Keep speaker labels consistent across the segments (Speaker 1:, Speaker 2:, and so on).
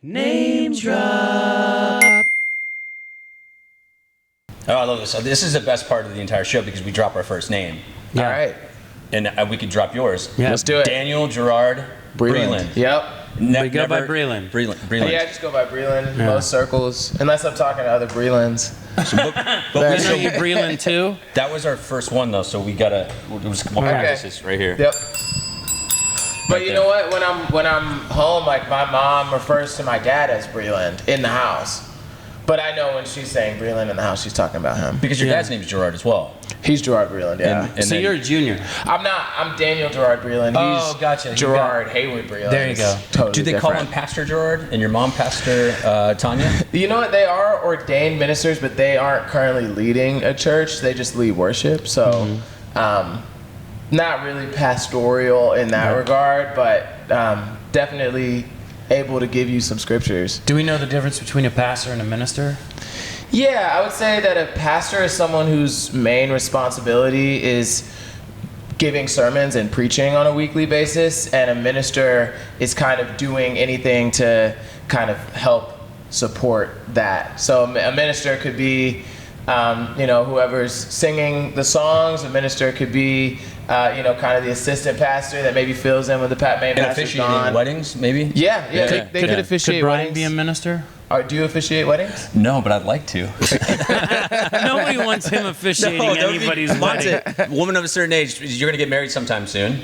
Speaker 1: Name drop.
Speaker 2: Oh, I love this. So this is the best part of the entire show because we drop our first name.
Speaker 1: Yeah.
Speaker 3: All right.
Speaker 2: And we could drop yours.
Speaker 1: Yeah.
Speaker 3: Let's do it.
Speaker 2: Daniel Gerard Breland.
Speaker 3: Yep.
Speaker 1: We go by Breland.
Speaker 2: Breland.
Speaker 3: Yeah, I just go by Breland in most circles, unless I'm talking to other Brelands.
Speaker 1: But we know you Breland too.
Speaker 2: That was our first one though, so we'll practice this right here.
Speaker 3: Yep. But you know what? When I'm home, like my mom refers to my dad as Breland in the house. But I know when she's saying Breland in the house, she's talking about him.
Speaker 2: Because your dad's name is Gerard as well.
Speaker 3: He's Gerard Breland, yeah.
Speaker 2: And
Speaker 1: So
Speaker 2: then,
Speaker 1: you're a junior.
Speaker 3: I'm not. I'm Daniel Gerard Breland.
Speaker 1: Oh,
Speaker 3: He's
Speaker 1: gotcha.
Speaker 3: Gerard Hayward Breland.
Speaker 1: There you go.
Speaker 3: Totally
Speaker 2: do they
Speaker 3: different.
Speaker 2: call him Pastor Gerard and your mom Pastor Tanya?
Speaker 3: You know what? They are ordained ministers, but they aren't currently leading a church. They just lead worship. So, not really pastoral in that regard, but definitely able to give you some scriptures.
Speaker 1: Do we know the difference between a pastor and a minister?
Speaker 3: Yeah, I would say that a pastor is someone whose main responsibility is giving sermons and preaching on a weekly basis, and a minister is kind of doing anything to kind of help support that. So a minister could be, whoever's singing the songs. A minister could be, kind of the assistant pastor that maybe fills in when the main pastor's
Speaker 2: Officiating
Speaker 3: gone.
Speaker 2: weddings, maybe?
Speaker 3: Yeah. They could officiate
Speaker 1: Could Brian
Speaker 3: weddings.
Speaker 1: be a minister?
Speaker 3: Or do you officiate weddings?
Speaker 2: No, but I'd like to.
Speaker 1: Nobody wants him officiating anybody's wedding.
Speaker 2: Woman of a certain age, you're going to get married sometime soon.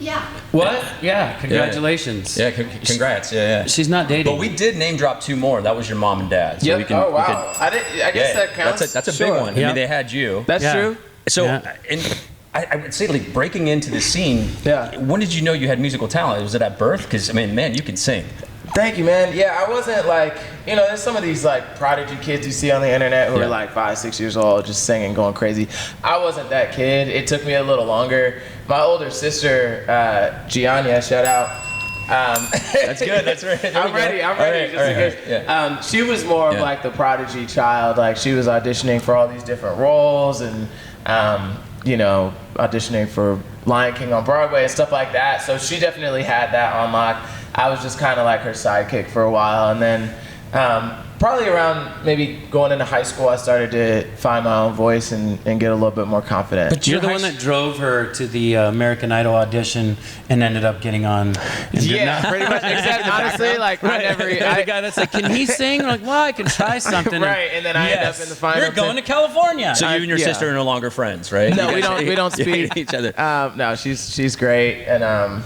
Speaker 4: Yeah.
Speaker 1: What? Yeah, congratulations.
Speaker 2: Yeah, congrats. Yeah.
Speaker 1: She's not dating.
Speaker 2: But we did name drop two more. That was your mom and dad. So
Speaker 3: Yep.
Speaker 2: we can,
Speaker 3: Oh, wow. I guess that counts.
Speaker 2: That's a
Speaker 3: Sure.
Speaker 2: big one. I
Speaker 1: Yeah.
Speaker 2: mean, they had you.
Speaker 3: That's true.
Speaker 2: So,
Speaker 1: Yeah.
Speaker 2: and I would say, like, breaking into the scene,
Speaker 3: Yeah.
Speaker 2: when did you know you had musical talent? Was it at birth? Because, I mean, man, you can sing.
Speaker 3: Thank you, man. Yeah, I wasn't like, there's some of these like prodigy kids you see on the internet who are like 5, 6 years old, just singing, going crazy. I wasn't that kid. It took me a little longer. My older sister, Gianna, shout out.
Speaker 2: That's good. That's right.
Speaker 3: I'm ready. Just in case.
Speaker 2: Yeah.
Speaker 3: She was more of like the prodigy child. Like she was auditioning for all these different roles and, auditioning for Lion King on Broadway and stuff like that. So she definitely had that on lock. I was just kind of like her sidekick for a while, and then probably around maybe going into high school, I started to find my own voice and get a little bit more confident.
Speaker 1: But you're the one that drove her to the American Idol audition and ended up getting on.
Speaker 3: Yeah, pretty much. Except honestly, like I never.
Speaker 1: The guy that's like, can he sing? We're like, well, I can try something.
Speaker 3: Right, and then I end up in the final.
Speaker 1: You're going to California.
Speaker 2: So you and your sister are no longer friends, right?
Speaker 3: No, we don't speak
Speaker 2: each other.
Speaker 3: No, she's great, and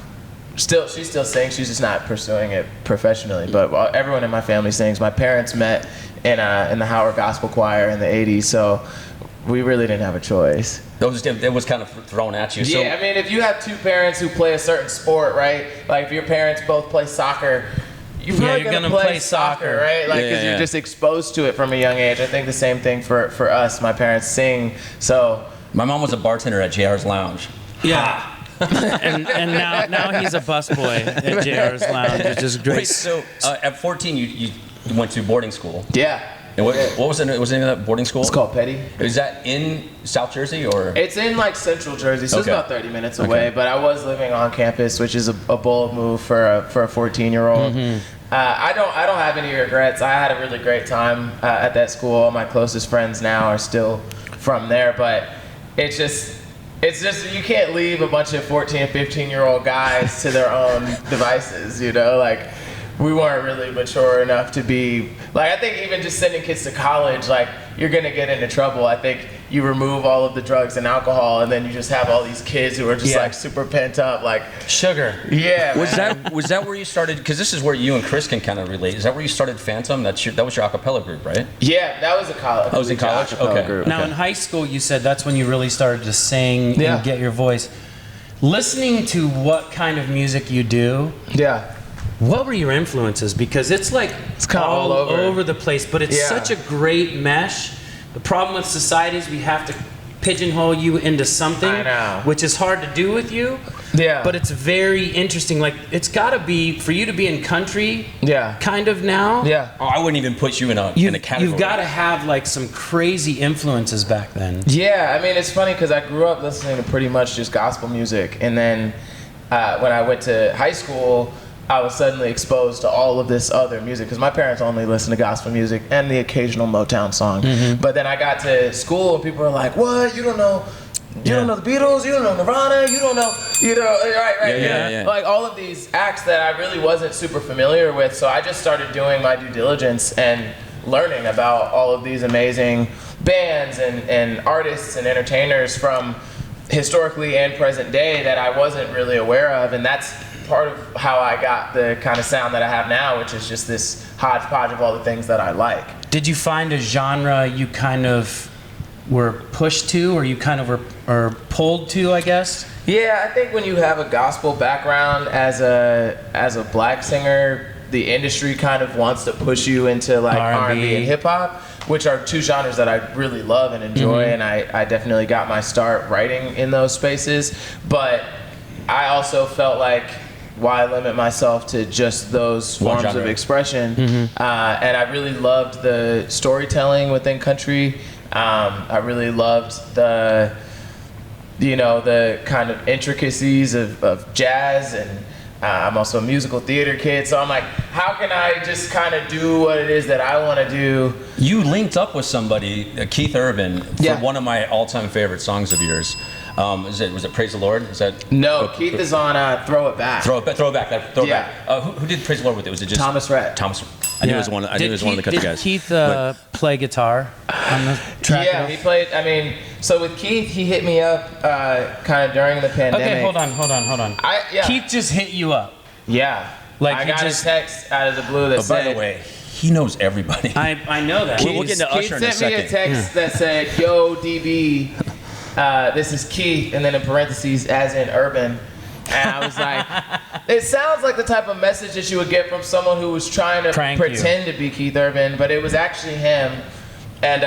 Speaker 3: she still sings. She's just not pursuing it professionally. But everyone in my family sings. My parents met in the Howard Gospel Choir in the '80s, so we really didn't have a choice.
Speaker 2: It was kind of thrown at you.
Speaker 3: Yeah, I mean, if you have two parents who play a certain sport, right? Like if your parents both play soccer, you're gonna play soccer, right? Like because you're just exposed to it from a young age. I think the same thing for us. My parents sing, so.
Speaker 2: My mom was a bartender at JR's Lounge.
Speaker 1: Yeah. and now he's a busboy at JR's Lounge, which is great.
Speaker 2: Wait, so at 14 you went to boarding school.
Speaker 3: Yeah.
Speaker 2: And what was the name of that boarding school?
Speaker 3: It's called Petty.
Speaker 2: Is that in South Jersey or?
Speaker 3: It's in like Central Jersey, so it's about 30 minutes away.
Speaker 2: Okay.
Speaker 3: But I was living on campus, which is a bold move for a 14-year-old. I don't have any regrets. I had a really great time at that school. All my closest friends now are still from there, but it's just you can't leave a bunch of 14 and 15-year-old guys to their own devices, like we weren't really mature enough to be like, I think even just sending kids to college, like you're gonna get into trouble. I think you remove all of the drugs and alcohol and then you just have all these kids who are just like super pent up, like
Speaker 1: sugar.
Speaker 3: Yeah.
Speaker 2: Was that where you started? Because this is where you and Chris can kind of relate. Is that where you started Phantom? That was your Acappella group, right?
Speaker 3: Yeah, that was a college.
Speaker 2: Oh, was in college? Okay.
Speaker 3: Group.
Speaker 1: Now in high school, you said that's when you really started to sing and get your voice. Listening to what kind of music you do.
Speaker 3: Yeah.
Speaker 1: What were your influences? Because it's like
Speaker 3: kind of all
Speaker 1: over the place, but it's such a great mesh. The problem with society is we have to pigeonhole you into something, which is hard to do with you.
Speaker 3: Yeah.
Speaker 1: But it's very interesting. Like it's got to be for you to be in country.
Speaker 3: Yeah.
Speaker 1: Kind of now.
Speaker 3: Yeah.
Speaker 2: Oh, I wouldn't even put you in a category.
Speaker 1: You've got to have like some crazy influences back then.
Speaker 3: Yeah. I mean, it's funny because I grew up listening to pretty much just gospel music, and then when I went to high school, I was suddenly exposed to all of this other music, because my parents only listen to gospel music and the occasional Motown song. But then I got to school and people were like, what, you don't know the Beatles, you don't know Nirvana, you don't know, right. Like all of these acts that I really wasn't super familiar with. So I just started doing my due diligence and learning about all of these amazing bands and artists and entertainers from historically and present day that I wasn't really aware of. And that's part of how I got the kind of sound that I have now, which is just this hodgepodge of all the things that I like.
Speaker 1: Did you find a genre you kind of were pushed to, or you kind of were pulled to, I guess?
Speaker 3: Yeah, I think when you have a gospel background as a black singer, the industry kind of wants to push you into like R&B and hip hop, which are two genres that I really love and enjoy, and I definitely got my start writing in those spaces. But I also felt like, why limit myself to just those forms of expression? And I really loved the storytelling within country. I really loved the kind of intricacies of jazz, and I'm also a musical theater kid, so I'm like, how can I just kind of do what it is that I want to do?
Speaker 2: You linked up with somebody, Keith Urban, for one of my all-time favorite songs of yours. Was it Praise the Lord? Is that
Speaker 3: Keith is on Throw It Back.
Speaker 2: Throw It Back. Who did Praise the Lord with it? Was it just
Speaker 3: Thomas Rhett?
Speaker 2: I knew it was one. I knew it was one of the country guys.
Speaker 1: Did Keith play guitar on the track?
Speaker 3: Yeah, he played. I mean, so with Keith, he hit me up kind of during the pandemic.
Speaker 1: Okay, hold on. Keith just hit you up.
Speaker 3: Yeah,
Speaker 1: like
Speaker 3: I got a text out of the blue that said.
Speaker 2: By the way, he knows everybody.
Speaker 1: I know that.
Speaker 2: We'll get to Usher in a second.
Speaker 3: Keith sent me a text that said, "Yo, DB, this is Keith," and then in parentheses, as in Urban. And I was like, it sounds like the type of message that you would get from someone who was trying to pretend to be Keith Urban, but it was actually him. And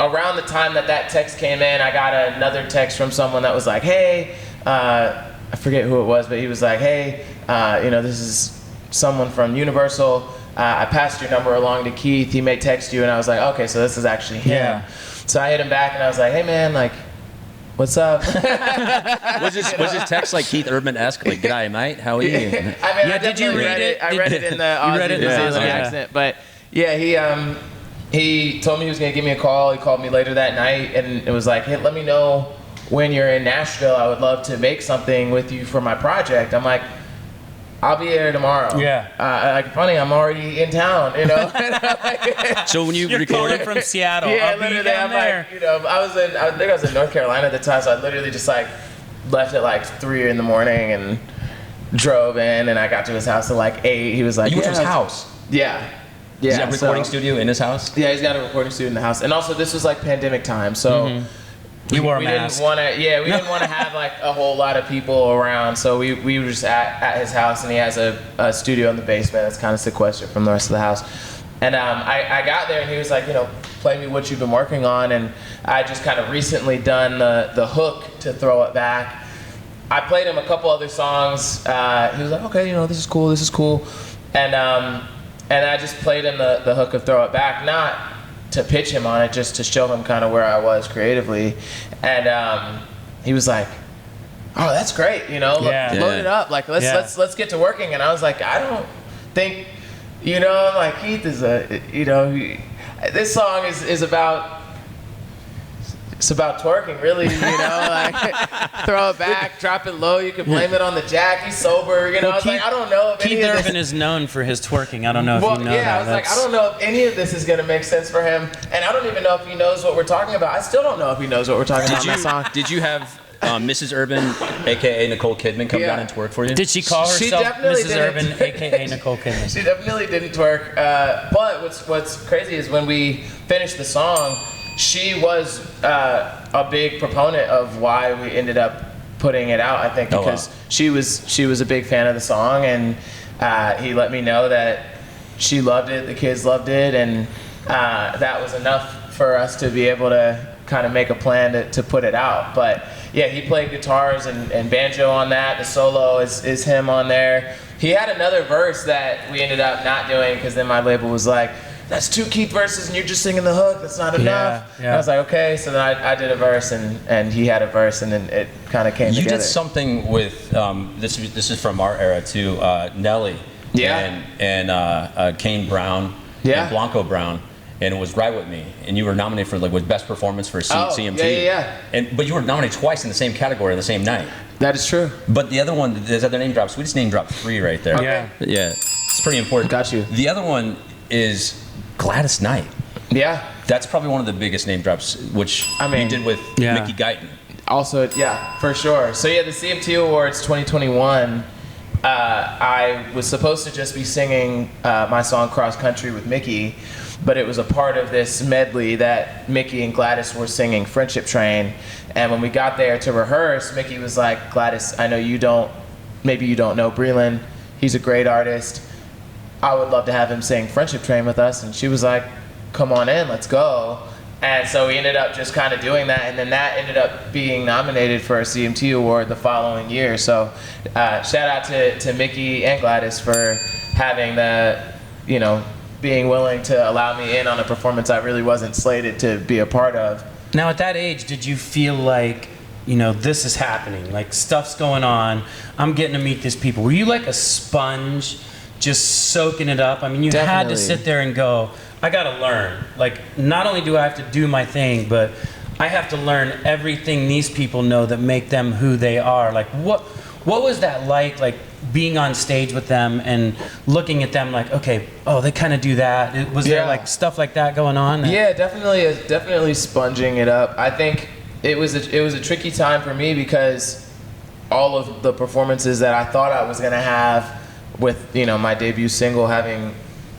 Speaker 3: around the time that text came in, I got another text from someone that was like, hey, I forget who it was, but he was like, hey, this is someone from Universal. I passed your number along to Keith. He may text you. And I was like, okay, so this is actually him. Yeah. So I hit him back and I was like, hey, man, like, what's up?
Speaker 2: was his text like Keith Urban-esque, like "G'day, mate, how are you"?
Speaker 3: I mean, I
Speaker 1: did you read it?
Speaker 3: I read it in the Aussie accent, but yeah, he told me he was gonna give me a call. He called me later that night, and it was like, hey, let me know when you're in Nashville. I would love to make something with you for my project. I'm like, I'll be there tomorrow. Yeah. Funny, I'm already in town,
Speaker 2: So when you're
Speaker 1: recording from Seattle,
Speaker 3: literally, I'm there. Like, I think I was in North Carolina at the time, so I literally just like left at like 3 in the morning and drove in, and I got to his house at like 8. He was like,
Speaker 2: you went to his house?
Speaker 3: Yeah.
Speaker 2: Yeah. Is that a recording studio in his house?
Speaker 3: Yeah, he's got a recording studio in the house, and also this was like pandemic time, so.
Speaker 1: We wore a mask.
Speaker 3: Didn't want to have like a whole lot of people around, so we were just at his house, and he has a studio in the basement that's kind of sequestered from the rest of the house. And I got there, and he was like, play me what you've been working on, and I just kind of recently done the hook to Throw It Back. I played him a couple other songs. He was like, okay, this is cool, and I just played him the hook of Throw It Back, not to pitch him on it, just to show him kind of where I was creatively. And he was like, oh, that's great, load it up, like let's get to working. And I was like, I don't think, like Keith is this song is about, it's about twerking, really, like throw it back, drop it low. You can blame it on the jack. He's sober, I was like, I don't know if
Speaker 1: Keith Urban is known for his twerking. I don't know if you know that.
Speaker 3: I was like, I don't know if any of this is gonna make sense for him, and I don't even know if he knows what we're talking about. I still don't know if he knows what we're talking about in that song.
Speaker 2: Did you have Mrs. Urban, aka Nicole Kidman, come down and twerk for you?
Speaker 1: Did she call herself Mrs. Urban, aka Nicole Kidman?
Speaker 3: She definitely didn't twerk. But what's crazy is when we finished the song, she was a big proponent of why we ended up putting it out, I think, because she was a big fan of the song, and he let me know that she loved it, the kids loved it, and that was enough for us to be able to kind of make a plan to put it out. But yeah, he played guitars and banjo on that. The solo is him on there. He had another verse that we ended up not doing, because then my label was like, that's 2 Keith verses and you're just singing the hook, that's not enough. Yeah. I was like, okay, so then I did a verse and he had a verse, and then it kind of came together.
Speaker 2: You did something with, this is from our era too, Nelly. and Kane Brown and Blanco Brown. And it was Ride With Me, and you were nominated for with best performance for CMT. But you were nominated twice in the same category on the same night.
Speaker 3: That is true.
Speaker 2: But the other one, there's other name drops. We just name dropped 3 right there.
Speaker 3: Okay.
Speaker 2: Yeah, it's pretty important.
Speaker 3: Got you.
Speaker 2: The other one is Gladys Knight.
Speaker 3: Yeah.
Speaker 2: That's probably one of the biggest name drops, which you did with Mickey Guyton.
Speaker 3: Also, for sure. So the CMT Awards 2021. I was supposed to just be singing my song Cross Country with Mickey, but it was a part of this medley that Mickey and Gladys were singing Friendship Train. And when we got there to rehearse, Mickey was like, Gladys, I know maybe you don't know BRELAND. He's a great artist. I would love to have him sing Friendship Train with us. And she was like, come on in, let's go. And so we ended up just kind of doing that, and then that ended up being nominated for a CMT award the following year. So shout out to Mickey and Gladys for having being willing to allow me in on a performance I really wasn't slated to be a part of.
Speaker 1: Now at that age, did you feel like, this is happening, like stuff's going on, I'm getting to meet these people? Were you like a sponge just soaking it up? I mean, you had to sit there and go, I gotta learn. Like, not only do I have to do my thing, but I have to learn everything these people know that make them who they are. Like, what was that like being on stage with them and looking at them like, okay, they kind of do that? Was there like stuff like that going on?
Speaker 3: Yeah, definitely sponging it up. I think it was a tricky time for me because all of the performances that I thought I was gonna have with my debut single having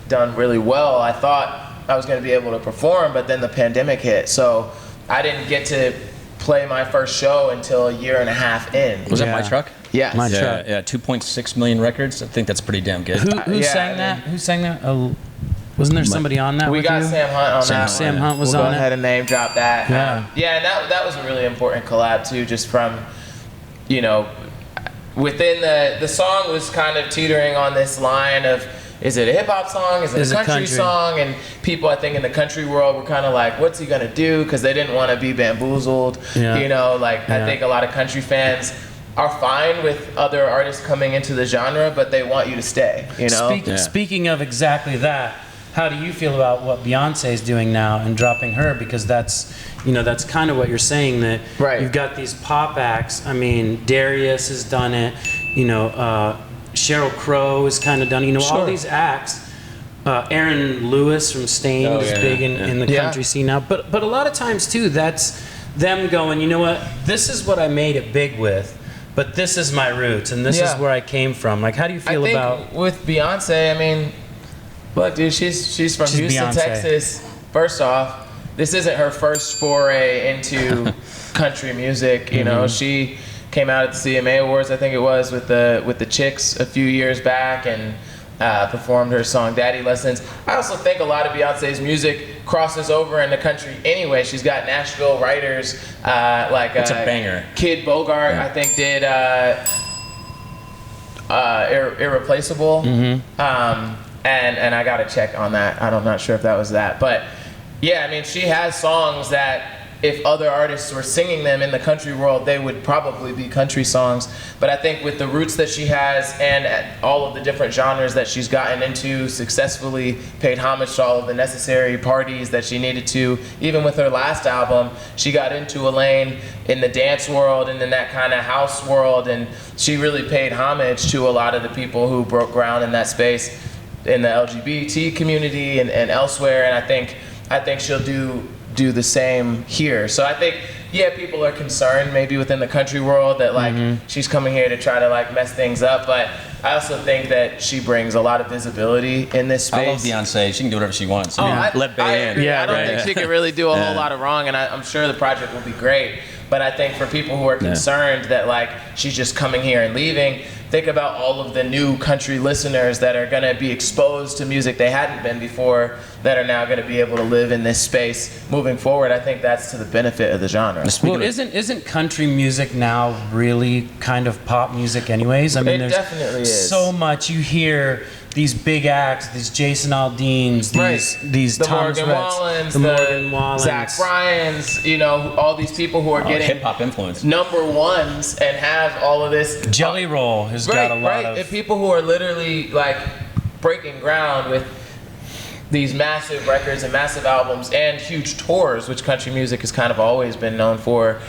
Speaker 3: done really well, I thought I was going to be able to perform, but then the pandemic hit, so I didn't get to play my first show until a year and a half in.
Speaker 2: Was that My Truck?
Speaker 3: Yes.
Speaker 1: My Truck.
Speaker 2: Yeah, 2.6 million records. I think that's pretty damn good.
Speaker 1: Who sang that? Who sang that? Wasn't there somebody on that?
Speaker 3: We got
Speaker 1: you?
Speaker 3: Sam Hunt on that.
Speaker 1: Sam Hunt was
Speaker 3: we'll
Speaker 1: on it.
Speaker 3: Go ahead and name drop that.
Speaker 1: Yeah.
Speaker 3: And that was a really important collab too, just from, within the song was kind of teetering on this line of, is it a hip hop song? Is it a country song? And people, I think, in the country world were kind of like, what's he gonna do? Because they didn't want to be bamboozled. I think a lot of country fans are fine with other artists coming into the genre, but they want you to stay.
Speaker 1: Speaking of exactly that, how do you feel about what Beyonce is doing now and dropping her? Because that's kind of what you're saying, that you've got these pop acts. I mean, Darius has done it. Sheryl Crow has kind of done, all these acts. Aaron Lewis from Stained is big in the country scene now. But a lot of times too, that's them going, you know what, this is what I made it big with, but this is my roots and this is where I came from. Like, how do you feel about
Speaker 3: with Beyonce? I mean, look, dude, she's from Houston, Beyonce. Texas. First off, this isn't her first foray into country music. She came out at the CMA Awards, I think it was, with the Chicks a few years back, and performed her song Daddy Lessons. I also think a lot of Beyonce's music crosses over in the country anyway. She's got Nashville writers
Speaker 2: it's a banger.
Speaker 3: Kid Bogart, I think, did Irreplaceable. And I gotta check on that. I'm not sure if that was that, but yeah, I mean, she has songs that if other artists were singing them in the country world, they would probably be country songs. But I think with the roots that she has and all of the different genres that she's gotten into, successfully paid homage to all of the necessary parties that she needed to. Even with her last album, she got into a lane in the dance world and in that kind of house world, and she really paid homage to a lot of the people who broke ground in that space in the LGBT community and elsewhere. And I think she'll do the same here. So I think, people are concerned maybe within the country world that she's coming here to try to mess things up, but I also think that she brings a lot of visibility in this space.
Speaker 2: I love Beyonce. She can do whatever she wants.
Speaker 3: Let Bay in. I don't think she can really do a whole lot of wrong, and I'm sure the project will be great. But I think for people who are concerned that she's just coming here and leaving, think about all of the new country listeners that are going to be exposed to music they hadn't been before, that are now going to be able to live in this space moving forward. I think that's to the benefit of the genre.
Speaker 1: Well, isn't country music now really kind of pop music anyways? I mean,
Speaker 3: it definitely is.
Speaker 1: So much you hear these big acts, these Jason Aldeans, these Thomas
Speaker 3: Morgan Wallens, the
Speaker 1: Morgan Wallens,
Speaker 3: Zach Bryans, all these people who are getting
Speaker 2: hip hop influence,
Speaker 3: number ones, and have all of this.
Speaker 1: Jelly Roll has got a lot of.
Speaker 3: And people who are literally breaking ground with these massive records and massive albums and huge tours, which country music has kind of always been known for.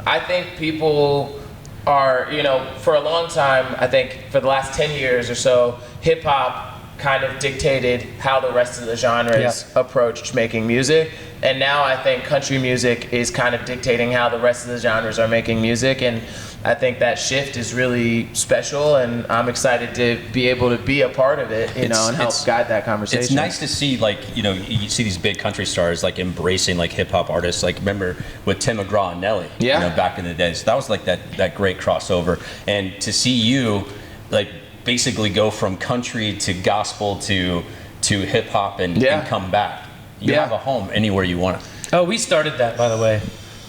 Speaker 3: I think people are, you know, for a long time, I think for the last 10 years or so, hip hop kind of dictated how the rest of the genres approached making music. And now I think country music is kind of dictating how the rest of the genres are making music. And I think that shift is really special, and I'm excited to be able to be a part of it, you know, and help guide that conversation.
Speaker 2: It's nice to see, like, you know, you see these big country stars like embracing like hip hop artists. Like, remember with Tim McGraw and Nelly, you know, back in the day. So that was like that great crossover. And to see you like basically go from country to gospel to hip hop and come back. You have a home anywhere you want it.
Speaker 1: Oh, we started that, by the way.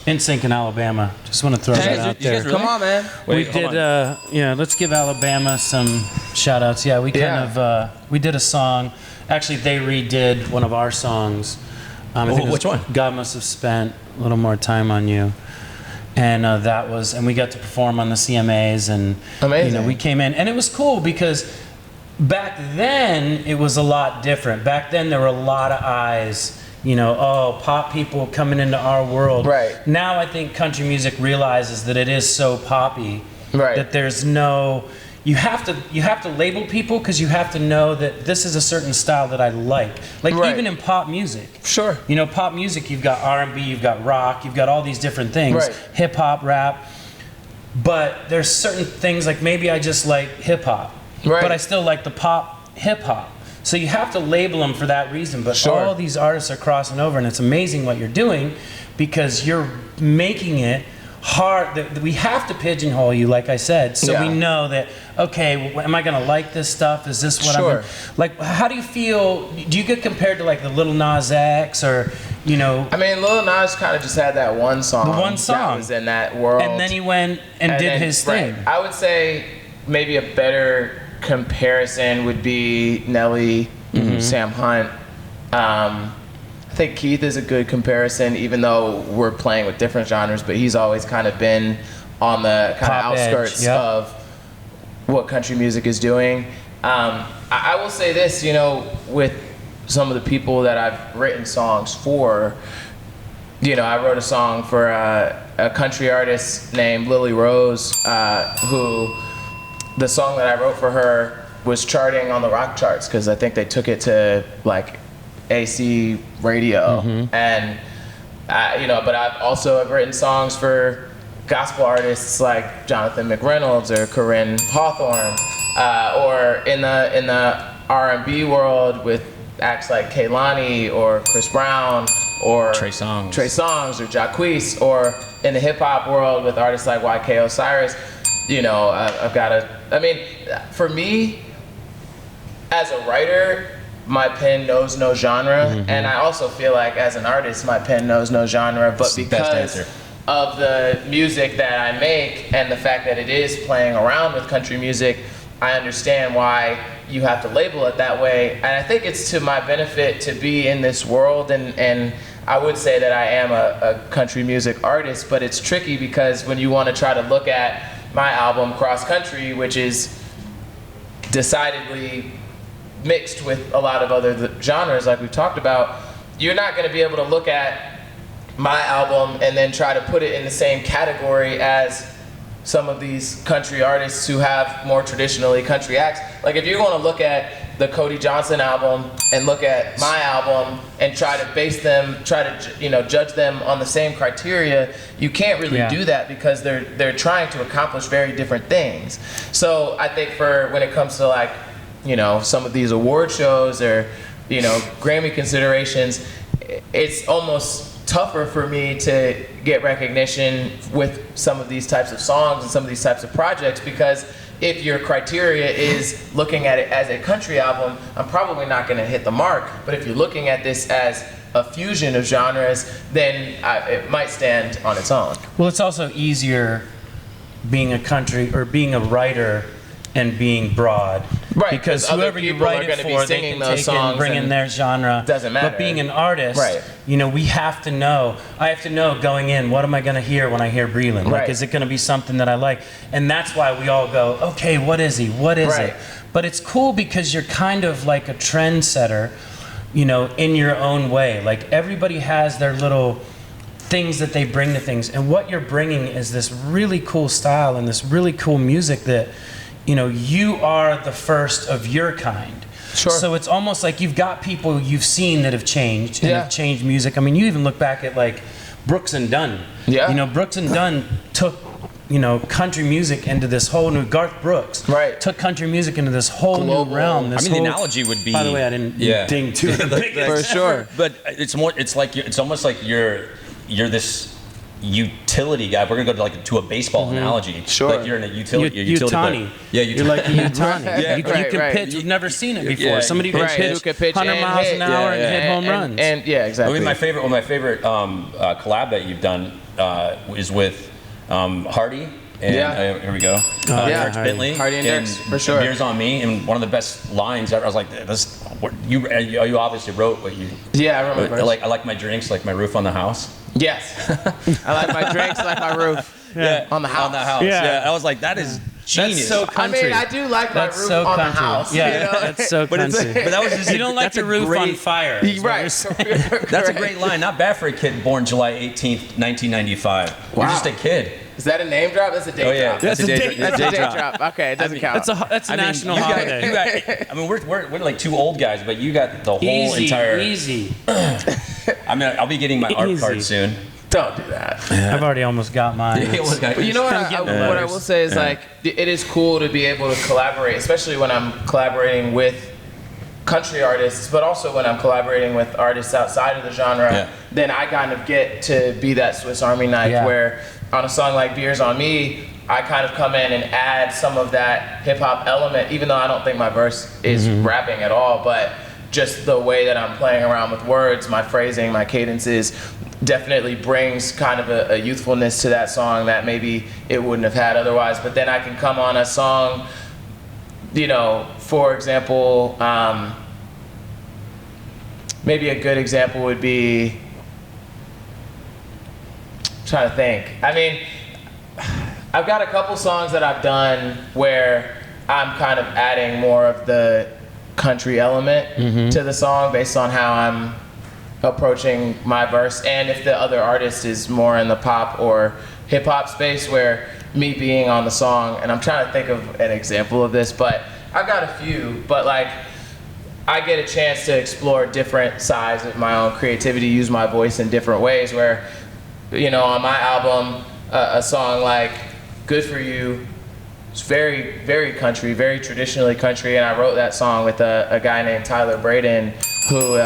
Speaker 1: NSYNC in Alabama. Just want to throw that out there.
Speaker 3: Come on, man.
Speaker 1: We did, yeah, let's give Alabama some shout outs. Yeah, we kind of, we did a song. Actually, they redid one of our songs. I think
Speaker 2: which one?
Speaker 1: God Must Have Spent a Little More Time on You. And that was, and we got to perform on the CMAs, and
Speaker 3: amazing.
Speaker 1: You know, we came in, and it was cool because back then it was a lot different. Back then there were a lot of eyes, you know, oh, pop people coming into our world.
Speaker 3: Right.
Speaker 1: Now I think country music realizes that it is so poppy, that there's no, you have to label people because you have to know that this is a certain style that I like. Like even in pop music.
Speaker 3: Sure.
Speaker 1: You know, pop music, you've got R&B, you've got rock, you've got all these different things. Hip hop, rap. But there's certain things like maybe I just like hip hop. But I still like the pop hip hop. So you have to label them for that reason. But all these artists are crossing over, and it's amazing what you're doing because you're making it hard. We have to pigeonhole you, like I said, so we know that, okay, am I going to like this stuff? Is this what I'm like? How do you feel? Do you get compared to like the Lil Nas X or, you know?
Speaker 3: I mean, Lil Nas kind of just had that one song.
Speaker 1: The one song.
Speaker 3: That was in that world.
Speaker 1: And then he went and did his thing.
Speaker 3: I would say maybe a better comparison would be Nelly, Sam Hunt. I think Keith is a good comparison, even though we're playing with different genres, but he's always kind of been on the kind of outskirts of what country music is doing. I will say this, you know, with some of the people that I've written songs for, you know, I wrote a song for a country artist named Lily Rose, who the song that I wrote for her was charting on the rock charts because I think they took it to like AC radio, and you know, but I've also written songs for gospel artists like Jonathan McReynolds or Corinne Hawthorne, or in the R&B world with acts like Kehlani or Chris Brown or
Speaker 2: Trey Songz
Speaker 3: or Jacquees, or in the hip hop world with artists like YK Osiris. You know, I mean, for me, as a writer, my pen knows no genre, and I also feel like as an artist, my pen knows no genre, but because of the music that I make and the fact that it is playing around with country music, I understand why you have to label it that way, and I think it's to my benefit to be in this world, and I would say that I am a country music artist, but it's tricky because when you want to try to look at my album Cross Country, which is decidedly mixed with a lot of other genres like we've talked about, you're not going to be able to look at my album and then try to put it in the same category as some of these country artists who have more traditionally country acts. Like if you're going to look at the Cody Johnson album and look at my album and try to base them, try to, you know, judge them on the same criteria, you can't really do that because they're trying to accomplish very different things. So I think for when it comes to like, you know, some of these award shows or, you know, Grammy considerations, it's almost tougher for me to get recognition with some of these types of songs and some of these types of projects because if your criteria is looking at it as a country album, I'm probably not going to hit the mark. But if you're looking at this as a fusion of genres, then it might stand on its own.
Speaker 1: Well, it's also easier being a country or being a writer and being broad.
Speaker 3: Right,
Speaker 1: Because
Speaker 3: 'cause other
Speaker 1: whoever you
Speaker 3: people
Speaker 1: write
Speaker 3: are
Speaker 1: it
Speaker 3: gonna be
Speaker 1: for, they
Speaker 3: singing
Speaker 1: can
Speaker 3: those
Speaker 1: take it and
Speaker 3: songs
Speaker 1: bring in
Speaker 3: and
Speaker 1: their genre.
Speaker 3: doesn't matter.
Speaker 1: But being an artist,
Speaker 3: Right.
Speaker 1: you know, we have to know. I have to know going in, what am I going to hear when I hear Breland? Like,
Speaker 3: Right.
Speaker 1: is it going to be something that I like? And that's why we all go, okay, what is he? What is
Speaker 3: Right.
Speaker 1: it? But it's cool because you're kind of like a trendsetter, you know, in your own way. Like, everybody has their little things that they bring to things, and what you're bringing is this really cool style and this really cool music that, you know, you are the first of your kind.
Speaker 3: Sure.
Speaker 1: So it's almost like you've got people you've seen that have changed and
Speaker 3: Yeah.
Speaker 1: have changed music. I mean, you even look back at like Brooks and Dunn.
Speaker 3: Yeah.
Speaker 1: You know, Brooks and Dunn took, you know, country music into this whole new, Garth Brooks
Speaker 3: Right.
Speaker 1: took country music into this whole
Speaker 3: Global.
Speaker 1: new realm. This
Speaker 2: I mean, the
Speaker 1: whole-
Speaker 2: analogy would be.
Speaker 1: By the way, I didn't ding too
Speaker 3: For sure.
Speaker 2: But it's more. It's like it's almost like you're this utility guy. We're gonna go to a baseball analogy.
Speaker 3: Sure.
Speaker 2: Like you're in a utility.
Speaker 1: Utani.
Speaker 2: player. Yeah,
Speaker 1: You're like a Utani.
Speaker 3: Yeah,
Speaker 1: you
Speaker 3: right,
Speaker 1: can
Speaker 3: right.
Speaker 1: pitch. You've never seen it before.
Speaker 2: Yeah,
Speaker 1: Somebody who
Speaker 3: right.
Speaker 1: can
Speaker 3: Who can
Speaker 1: pitch
Speaker 3: pitch
Speaker 1: 100
Speaker 3: and
Speaker 1: miles
Speaker 3: hit.
Speaker 1: an hour
Speaker 2: Yeah,
Speaker 1: and hit home runs.
Speaker 3: And yeah, exactly.
Speaker 2: I mean, one of my favorite collab that you've done is with Hardy. And
Speaker 3: Yeah.
Speaker 2: here we go.
Speaker 1: yeah,
Speaker 2: George
Speaker 1: Hardy.
Speaker 2: Bentley.
Speaker 3: Hardy and Dirks, for sure.
Speaker 2: Beers on Me, and one of the best lines ever. I was like, this, you obviously wrote what you.
Speaker 3: Yeah, I remember.
Speaker 2: I like my drinks like my roof on the house.
Speaker 3: Yes. I like my drinks like my roof.
Speaker 1: Yeah.
Speaker 3: On the house.
Speaker 2: On the house.
Speaker 1: Yeah.
Speaker 2: Yeah. I was like, that is genius.
Speaker 1: That's so
Speaker 3: I
Speaker 1: country.
Speaker 3: mean, I do like my
Speaker 1: That's
Speaker 3: roof
Speaker 1: so
Speaker 3: on
Speaker 1: country.
Speaker 3: the house.
Speaker 1: Yeah,
Speaker 3: you know?
Speaker 1: that's so
Speaker 2: But it's-
Speaker 1: country.
Speaker 2: but that was just
Speaker 1: you don't like
Speaker 2: that's
Speaker 1: the
Speaker 2: a
Speaker 1: roof on
Speaker 2: great-
Speaker 1: fire. is what you're
Speaker 3: Right.
Speaker 1: saying.
Speaker 2: That's a great line. Not bad for a kid born July 18th, 1995. You're
Speaker 3: Wow.
Speaker 2: just a kid.
Speaker 3: Is that a name drop? That's a day drop.
Speaker 1: That's a day
Speaker 3: That's a day
Speaker 2: drop.
Speaker 3: drop. Okay, it doesn't count.
Speaker 1: That's a national
Speaker 2: you
Speaker 1: holiday.
Speaker 2: got, I mean, we're like two old guys, but you got the whole
Speaker 1: Easy,
Speaker 2: entire.
Speaker 1: easy.
Speaker 2: I mean, I'll be getting my art
Speaker 1: Easy.
Speaker 2: card soon.
Speaker 3: Don't do that.
Speaker 1: I've already almost got mine.
Speaker 3: But you know what? What I will say is like it is cool to be able to collaborate, especially when I'm collaborating with country artists, but also when I'm collaborating with artists outside of the genre.
Speaker 2: Yeah.
Speaker 3: Then I kind of get to be that Swiss Army knife
Speaker 1: Yeah.
Speaker 3: where on a song like Beers on Me, I kind of come in and add some of that hip hop element, even though I don't think my verse is rapping at all, but just the way that I'm playing around with words, my phrasing, my cadences, definitely brings kind of a youthfulness to that song that maybe it wouldn't have had otherwise. But then I can come on a song, you know, for example, maybe a good example would be, I'm trying to think. I mean, I've got a couple songs that I've done where I'm kind of adding more of the country element to the song based on how I'm approaching my verse, and if the other artist is more in the pop or hip hop space, where me being on the song, and I'm trying to think of an example of this, but I've got a few, but like I get a chance to explore different sides of my own creativity, use my voice in different ways, where, you know, on my album, a song like Good For You, it's very, very country, very traditionally country, and I wrote that song with a guy named Tyler Braden, who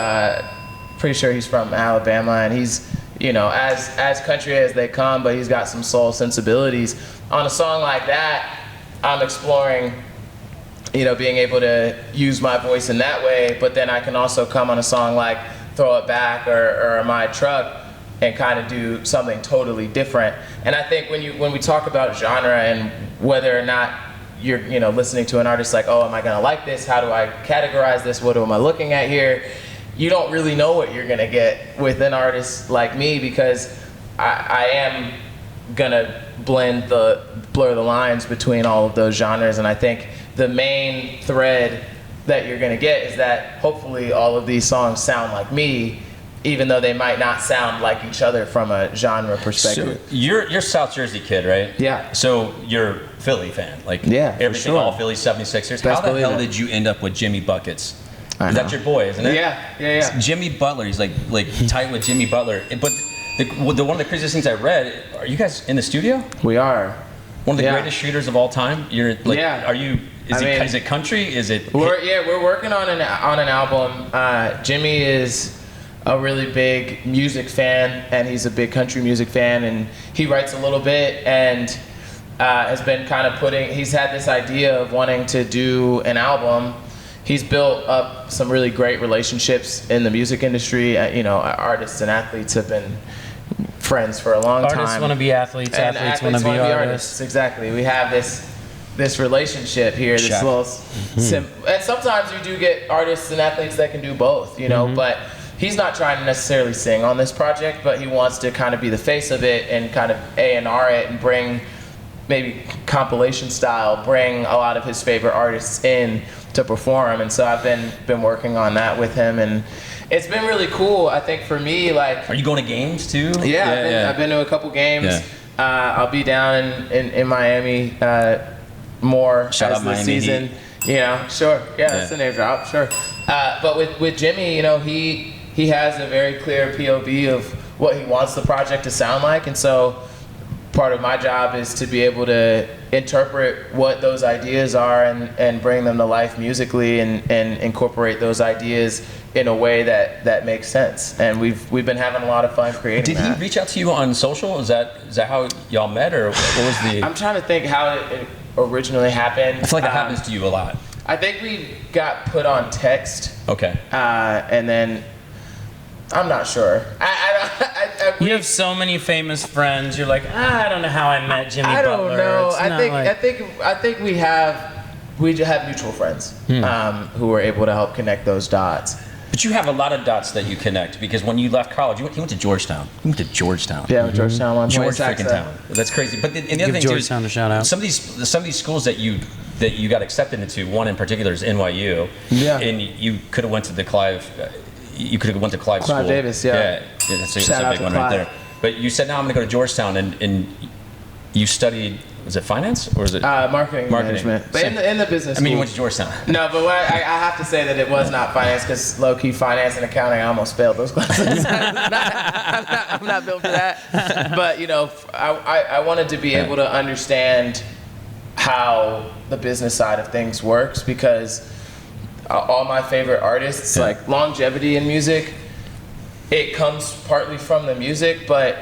Speaker 3: pretty sure he's from Alabama, and he's, you know, as country as they come, but he's got some soul sensibilities. On a song like that, I'm exploring, you know, being able to use my voice in that way, but then I can also come on a song like Throw It Back or My Truck and kind of do something totally different. And I think when we talk about genre and whether or not you're, you know, listening to an artist like, oh, am I gonna like this? How do I categorize this? What am I looking at here? You don't really know what you're gonna get with an artist like me, because I am gonna blur the lines between all of those genres. And I think the main thread that you're gonna get is that hopefully all of these songs sound like me, even though they might not sound like each other from a genre perspective.
Speaker 2: So you're South Jersey kid, right?
Speaker 3: Yeah.
Speaker 2: So you're Philly fan, like
Speaker 3: Yeah, for
Speaker 2: everything,
Speaker 3: sure.
Speaker 2: all Philly 76ers.
Speaker 3: Best
Speaker 2: How the
Speaker 3: believe
Speaker 2: hell
Speaker 3: it.
Speaker 2: did you end up with Jimmy Buckets?
Speaker 3: I
Speaker 2: That's
Speaker 3: know.
Speaker 2: your boy, isn't it?
Speaker 3: Yeah.
Speaker 2: Jimmy Butler. He's like tight with Jimmy Butler. But one of the craziest things I read. Are you guys in the studio?
Speaker 3: We are.
Speaker 2: One of the
Speaker 3: Yeah.
Speaker 2: greatest shooters of all time. You're like,
Speaker 3: Yeah.
Speaker 2: Are you?
Speaker 3: I mean,
Speaker 2: Is it country? Is it?
Speaker 3: We're working on an album. Jimmy is a really big music fan, and he's a big country music fan, and he writes a little bit, and has been kind of he's had this idea of wanting to do an album. He's built up some really great relationships in the music industry. You know, artists and athletes have been friends for a long time.
Speaker 1: Artists want to be athletes,
Speaker 3: And
Speaker 1: athletes want to be artists.
Speaker 3: Exactly. We have this this relationship here, this little and sometimes you do get artists and athletes that can do both, you know, but he's not trying to necessarily sing on this project, but he wants to kind of be the face of it and kind of A&R it and bring maybe compilation style, bring a lot of his favorite artists in to perform. And so I've been working on that with him, and it's been really cool. I think for me, like,
Speaker 2: are you going to games too?
Speaker 3: Yeah, I've been to a couple games. Yeah. I'll be down in Miami more
Speaker 2: Shout
Speaker 3: as
Speaker 2: out
Speaker 3: the
Speaker 2: Miami
Speaker 3: season.
Speaker 2: Heat.
Speaker 3: You know, sure. Yeah, that's a name drop. Sure. But with Jimmy, you know, he has a very clear POV of what he wants the project to sound like, and so part of my job is to be able to interpret what those ideas are and bring them to life musically and incorporate those ideas in a way that makes sense. And we've been having a lot of fun creating that.
Speaker 2: Did he reach out to you on social? Is that how y'all met, or what was the...
Speaker 3: I'm trying to think how it originally happened.
Speaker 2: I feel like it happens to you a lot.
Speaker 3: I think we got put on text.
Speaker 2: Okay.
Speaker 3: And then I'm not sure.
Speaker 1: You have so many famous friends. You're like, I don't know how I met Jimmy Butler.
Speaker 3: I don't know.
Speaker 1: I
Speaker 3: think we have mutual friends who were able to help connect those dots.
Speaker 2: But you have a lot of dots that you connect, because when you left college, you went to Georgetown. You went to Georgetown.
Speaker 3: Yeah, Georgetown.
Speaker 2: George freaking town. That's crazy. But the other thing too is,
Speaker 1: Georgetown a shout out.
Speaker 2: Some of these schools that you got accepted into, one in particular is NYU.
Speaker 3: Yeah.
Speaker 2: And you could have went to the Clive. You could have went to Clive School.
Speaker 3: Clive Davis. Yeah.
Speaker 2: That's a big one right there. But you said, now I'm going to go to Georgetown, and you studied. Was it finance or was it
Speaker 3: marketing management? But in the business.
Speaker 2: I mean,
Speaker 3: school.
Speaker 2: you went to Georgetown.
Speaker 3: No, but I have to say that it was not finance, because low-key finance and accounting, I almost failed those classes. I'm not built for that. But you know, I wanted to be able to understand how the business side of things works, because all my favorite artists, like longevity in music, it comes partly from the music, but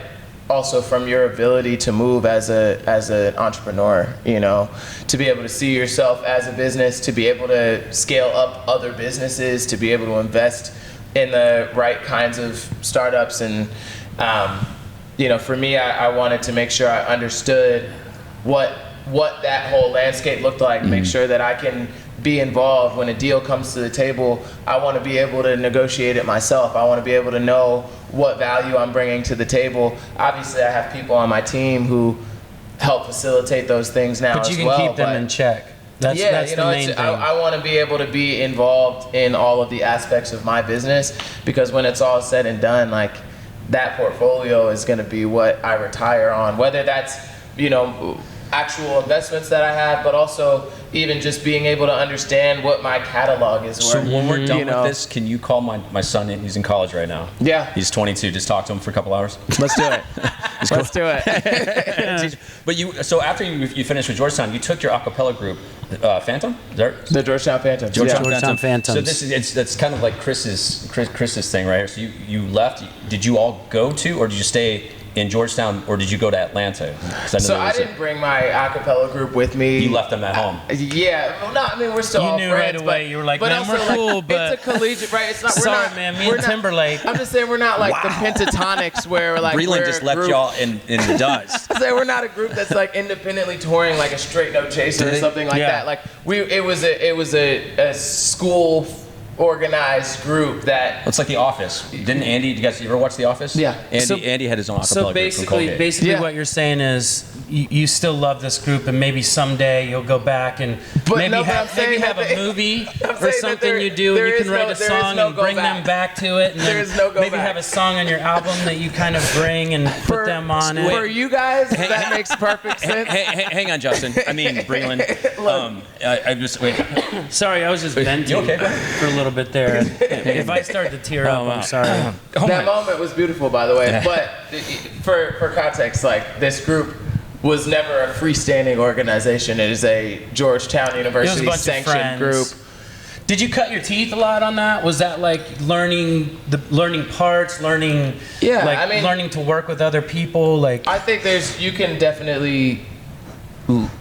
Speaker 3: also from your ability to move as an entrepreneur, you know, to be able to see yourself as a business, to be able to scale up other businesses, to be able to invest in the right kinds of startups. And you know, for me, I wanted to make sure I understood what that whole landscape looked like, make sure that I can be involved when a deal comes to the table. I want to be able to negotiate it myself. I want to be able to know what value I'm bringing to the table. Obviously, I have people on my team who help facilitate those things now as well.
Speaker 1: But you can keep them in check. That's
Speaker 3: you know,
Speaker 1: the main thing.
Speaker 3: I want to be able to be involved in all of the aspects of my business, because when it's all said and done, like, that portfolio is going to be what I retire on, whether that's, you know, actual investments that I have, but also even just being able to understand what my catalog is worth.
Speaker 2: So when we're done with this, can you call my son in? He's in college right now.
Speaker 3: Yeah.
Speaker 2: He's 22. Just talk to him for a couple hours.
Speaker 3: Let's do it. Let's do it.
Speaker 2: But so after you finished with Georgetown, you took your acapella group, Phantom?
Speaker 3: The Georgetown Phantoms.
Speaker 1: Georgetown Phantoms.
Speaker 2: So that's kind of like Chris's thing right here. So you left. Did you all go to, or did you stay in Georgetown, or did you go to Atlanta?
Speaker 3: So I didn't bring my acapella group with me.
Speaker 2: You left them at home.
Speaker 3: Yeah, well, no, I mean, we're still all friends.
Speaker 1: You knew right away. You were like, man, we're cool, but
Speaker 3: it's a collegiate, right? It's not.
Speaker 1: Sorry, man. Me and Timberlake.
Speaker 3: I'm just saying we're not like the Pentatonics, where like
Speaker 2: BRELAND just left y'all in the dust.
Speaker 3: So we're not a group that's like independently touring like a Straight No Chaser or something like that. Like it was a school organized group that...
Speaker 2: It's like The Office. Didn't Andy, you guys ever watch The Office?
Speaker 3: Yeah.
Speaker 2: Andy had his own acapella
Speaker 1: so
Speaker 2: group from Colgate.
Speaker 1: basically what you're saying is you still love this group, and maybe someday you'll go back and maybe have a movie or something you do, and you can write a song and bring them back to it, and then maybe have a song on your album that you kind of bring and put them on it.
Speaker 3: For you guys, that makes perfect sense.
Speaker 2: Hang on, Justin. I mean, BRELAND. I just wait.
Speaker 1: Sorry, I was just venting for a little bit there. If I start to tear up, I'm sorry.
Speaker 3: That moment was beautiful, by the way. But for context, like, this group was never a freestanding organization. It is a Georgetown University sanctioned group.
Speaker 1: Did you cut your teeth a lot on that? Was that like learning parts, learning to work with other people? Like,
Speaker 3: I think you can definitely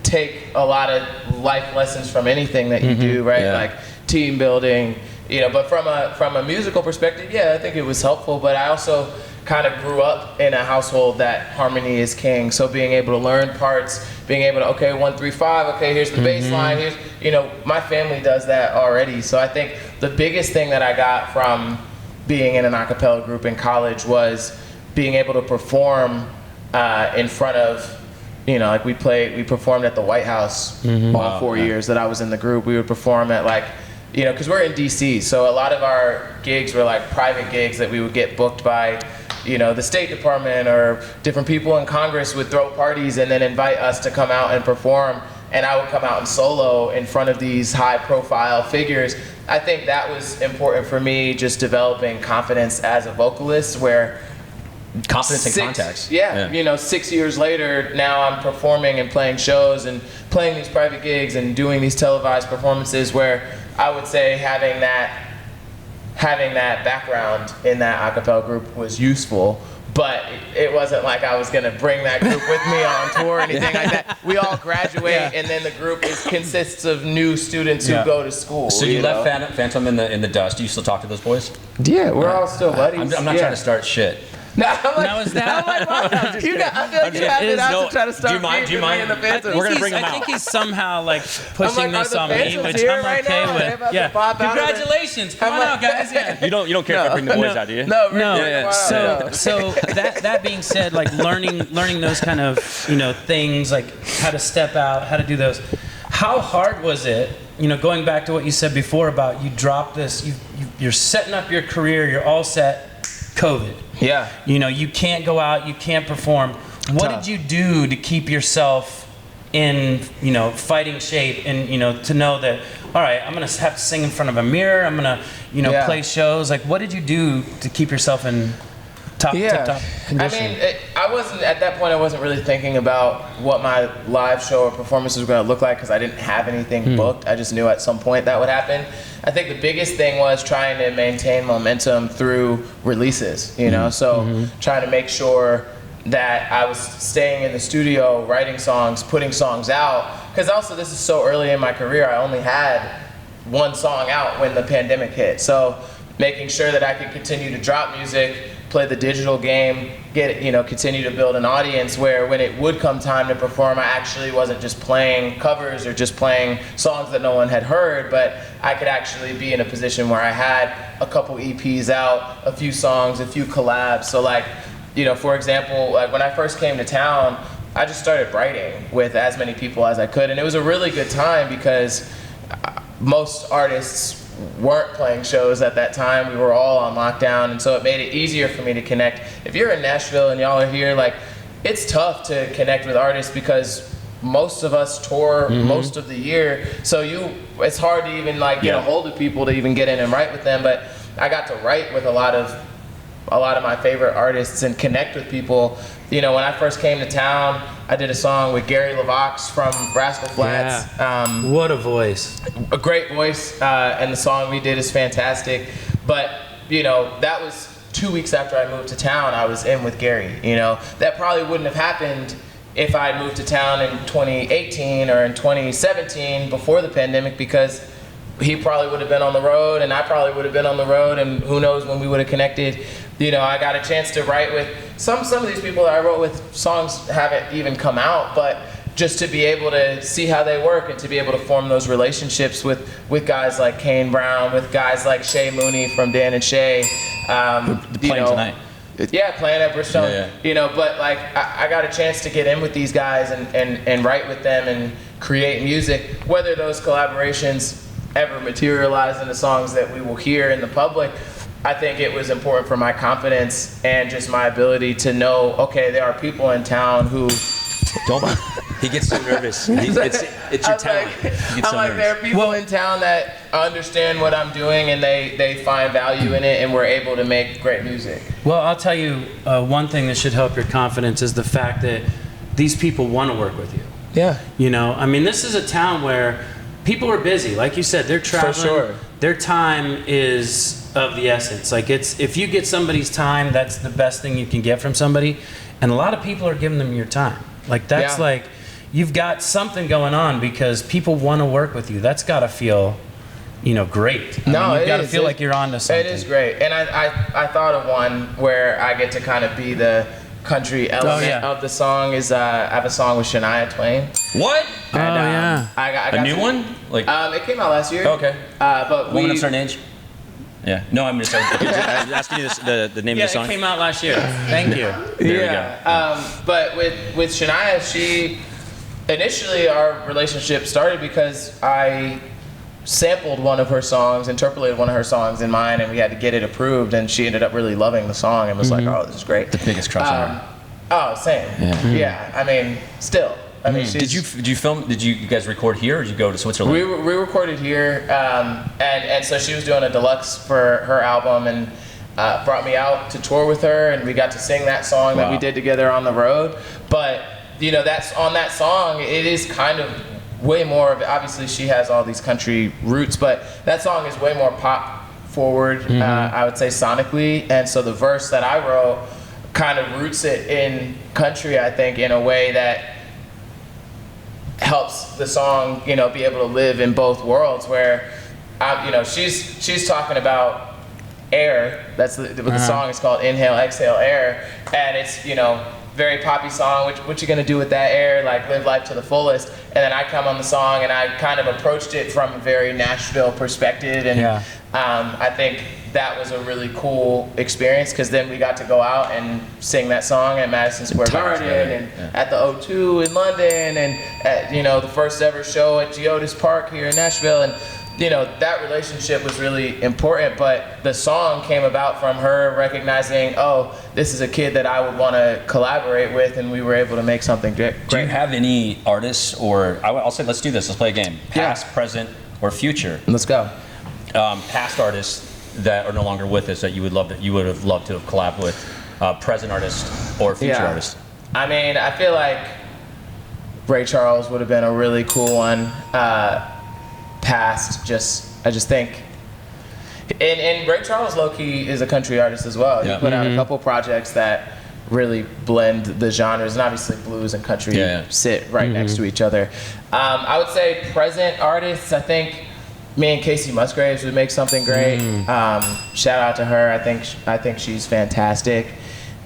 Speaker 3: take a lot of life lessons from anything that you do, right? Like team building, you know. But from a musical perspective, I think it was helpful. But I also, kind of grew up in a household that harmony is king. So being able to learn parts, being able to, okay, 1, 3, 5, okay, here's the bass line, here's, you know, my family does that already. So I think the biggest thing that I got from being in an a cappella group in college was being able to perform in front of, you know, like we performed at the White House all 4 years that I was in the group. We would perform at like, you know, because we're in DC, so a lot of our gigs were like private gigs that we would get booked by, you know, the State Department or different people in Congress would throw parties and then invite us to come out and perform. And I would come out and solo in front of these high profile figures. I think that was important for me, just developing confidence as a vocalist, where
Speaker 2: confidence and contacts.
Speaker 3: Yeah, you know, 6 years later, now I'm performing and playing shows and playing these private gigs and doing these televised performances, where I would say having that background in that a cappella group was useful, but it wasn't like I was going to bring that group with me on tour or anything like that. We all graduate, and then the group consists of new students who go to school.
Speaker 2: So you left Phantom in the dust. Do you still talk to those boys?
Speaker 3: Yeah, we're all still buddies.
Speaker 2: I'm not trying to start shit.
Speaker 3: No, I'm like,
Speaker 1: now is that?
Speaker 3: I feel like you have it out to try to start.
Speaker 2: Do you mind?
Speaker 1: We're gonna bring him out. I think he's somehow like pushing this on me, which I'm okay with. Yeah. Congratulations! Come on out, guys. Yeah.
Speaker 2: You don't care if I bring the boys out, do you?
Speaker 3: No.
Speaker 1: So that being said, like learning those kind of, you know, things, like how to step out, how to do those. How hard was it? You know, going back to what you said before about you dropped this, you're setting up your career, you're all set. COVID.
Speaker 3: Yeah.
Speaker 1: You know, you can't go out, you can't perform. What did you do to keep yourself in, you know, fighting shape, and, you know, to know that, all right, I'm going to have to sing in front of a mirror, I'm going to, you know, play shows. Like, what did you do to keep yourself in tip-top condition?
Speaker 3: I mean, I wasn't, at that point, I wasn't really thinking about what my live show or performance was going to look like, because I didn't have anything booked. I just knew at some point that would happen. I think the biggest thing was trying to maintain momentum through releases, you know, so trying to make sure that I was staying in the studio, writing songs, putting songs out, because also this is so early in my career. I only had one song out when the pandemic hit, so making sure that I could continue to drop music, play the digital game, continue to build an audience where when it would come time to perform, I actually wasn't just playing covers or just playing songs that no one had heard, but I could actually be in a position where I had a couple EPs out, a few songs, a few collabs. So like, you know, for example, like when I first came to town, I just started writing with as many people as I could, and it was a really good time because most artists weren't playing shows at that time. We were all on lockdown, and so it made it easier for me to connect. If you're in Nashville and y'all are here, like, it's tough to connect with artists because most of us tour most of the year, so it's hard to even like get a hold of people to even get in and write with them. But I got to write with a lot of my favorite artists and connect with people. You know, when I first came to town, I did a song with Gary LaVox from Rascal Flatts.
Speaker 1: Yeah. What a voice.
Speaker 3: A great voice, and the song we did is fantastic. But, you know, that was 2 weeks after I moved to town. I was in with Gary, you know. That probably wouldn't have happened if I had moved to town in 2018 or in 2017 before the pandemic, because he probably would have been on the road and I probably would have been on the road, and who knows when we would have connected. You know, I got a chance to write with some of these people that I wrote with. Songs haven't even come out, but just to be able to see how they work and to be able to form those relationships with guys like Kane Brown, with guys like Shay Mooney from Dan and Shay.
Speaker 2: Playing tonight.
Speaker 3: Yeah, playing at Bristol. You know, but like I got a chance to get in with these guys and write with them and create music. Whether those collaborations ever materialize into songs that we will hear in the public, I think it was important for my confidence and just my ability to know, okay, there are people in town who
Speaker 2: don't. He gets so nervous. It's your talent.
Speaker 3: There are people in town that understand what I'm doing and they find value in it, and we're able to make great music.
Speaker 1: Well, I'll tell you, one thing that should help your confidence is the fact that these people want to work with you.
Speaker 3: Yeah.
Speaker 1: You know, I mean, this is a town where people are busy. Like you said, they're traveling.
Speaker 3: For sure.
Speaker 1: Their time is of the essence. Like, if you get somebody's time, that's the best thing you can get from somebody. And a lot of people are giving them your time. Like, that's like, you've got something going on because people want to work with you. That's got to feel great.
Speaker 3: No,
Speaker 1: you've got to feel
Speaker 3: It-
Speaker 1: like you're on to something.
Speaker 3: It is great. And I thought of one where I get to kind of be the country element of the song. Is I have a song with Shania Twain.
Speaker 2: What?
Speaker 3: And, I got
Speaker 2: a new one? Like
Speaker 3: it came out last year.
Speaker 2: Okay.
Speaker 3: But
Speaker 2: Woman of certain age? Yeah. No, I'm just asking you the name of the song.
Speaker 1: It came out last year. Thank you.
Speaker 2: There we go.
Speaker 3: But with Shania, she initially our relationship started because I sampled one of her songs, interpolated one of her songs in mine, and we had to get it approved. And she ended up really loving the song and was like, "Oh, this is great."
Speaker 2: The biggest crush on her.
Speaker 3: Oh, same. Yeah. I mean, still. I mean,
Speaker 2: Did you film? Did you guys record here, or did you go to Switzerland?
Speaker 3: We recorded here, and so she was doing a deluxe for her album, and brought me out to tour with her, and we got to sing that song that we did together on the road. But that's on that song. It is kind of way more of, obviously she has all these country roots, but that song is way more pop forward. I would say sonically, and so the verse that I wrote kind of roots it in country. I think in a way that helps the song, be able to live in both worlds. Where, she's talking about air. That's the song is called "Inhale, Exhale, Air," and it's very poppy song. What you gonna do with that air? Like live life to the fullest. And then I come on the song and I kind of approached it from a very Nashville perspective, and I think that was a really cool experience because then we got to go out and sing that song at Madison Square Garden and at the O2 in London, and at the first ever show at Geodis Park here in Nashville. And that relationship was really important, but the song came about from her recognizing, oh, this is a kid that I would want to collaborate with, and we were able to make something great.
Speaker 2: Do you have any artists, or I'll say, let's do this, let's play a game. Past, present, or future.
Speaker 3: Let's go.
Speaker 2: Past artists that are no longer with us that you would have loved to have collabed with. Present artists or future artists. I
Speaker 3: mean, I feel like Ray Charles would have been a really cool one. Past, I just think, and Ray Charles low-key is a country artist as well. He put out a couple projects that really blend the genres, and obviously blues and country sit right next to each other. I would say present artists, I think me and Casey Musgraves would make something great. Shout out to her. I think she's fantastic.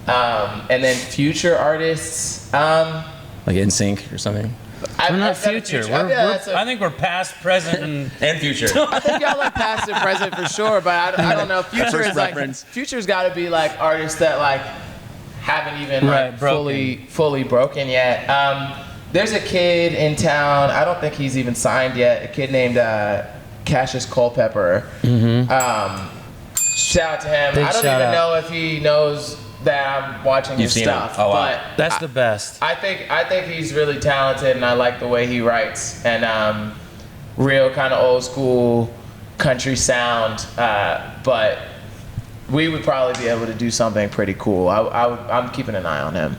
Speaker 3: And then future artists,
Speaker 2: like NSYNC or something.
Speaker 1: We're not future. I think we're past, present, and future.
Speaker 3: I think y'all like past and present for sure, but I don't know. Future is reference. Future's got to be like artists that like haven't even fully broken yet. There's a kid in town. I don't think he's even signed yet. A kid named Cassius Culpepper. Shout out to him. I don't even know if he knows that I'm watching his stuff, but
Speaker 1: that's the best.
Speaker 3: I think he's really talented, and I like the way he writes, and real kind of old school country sound. But we would probably be able to do something pretty cool. I'm keeping an eye on him.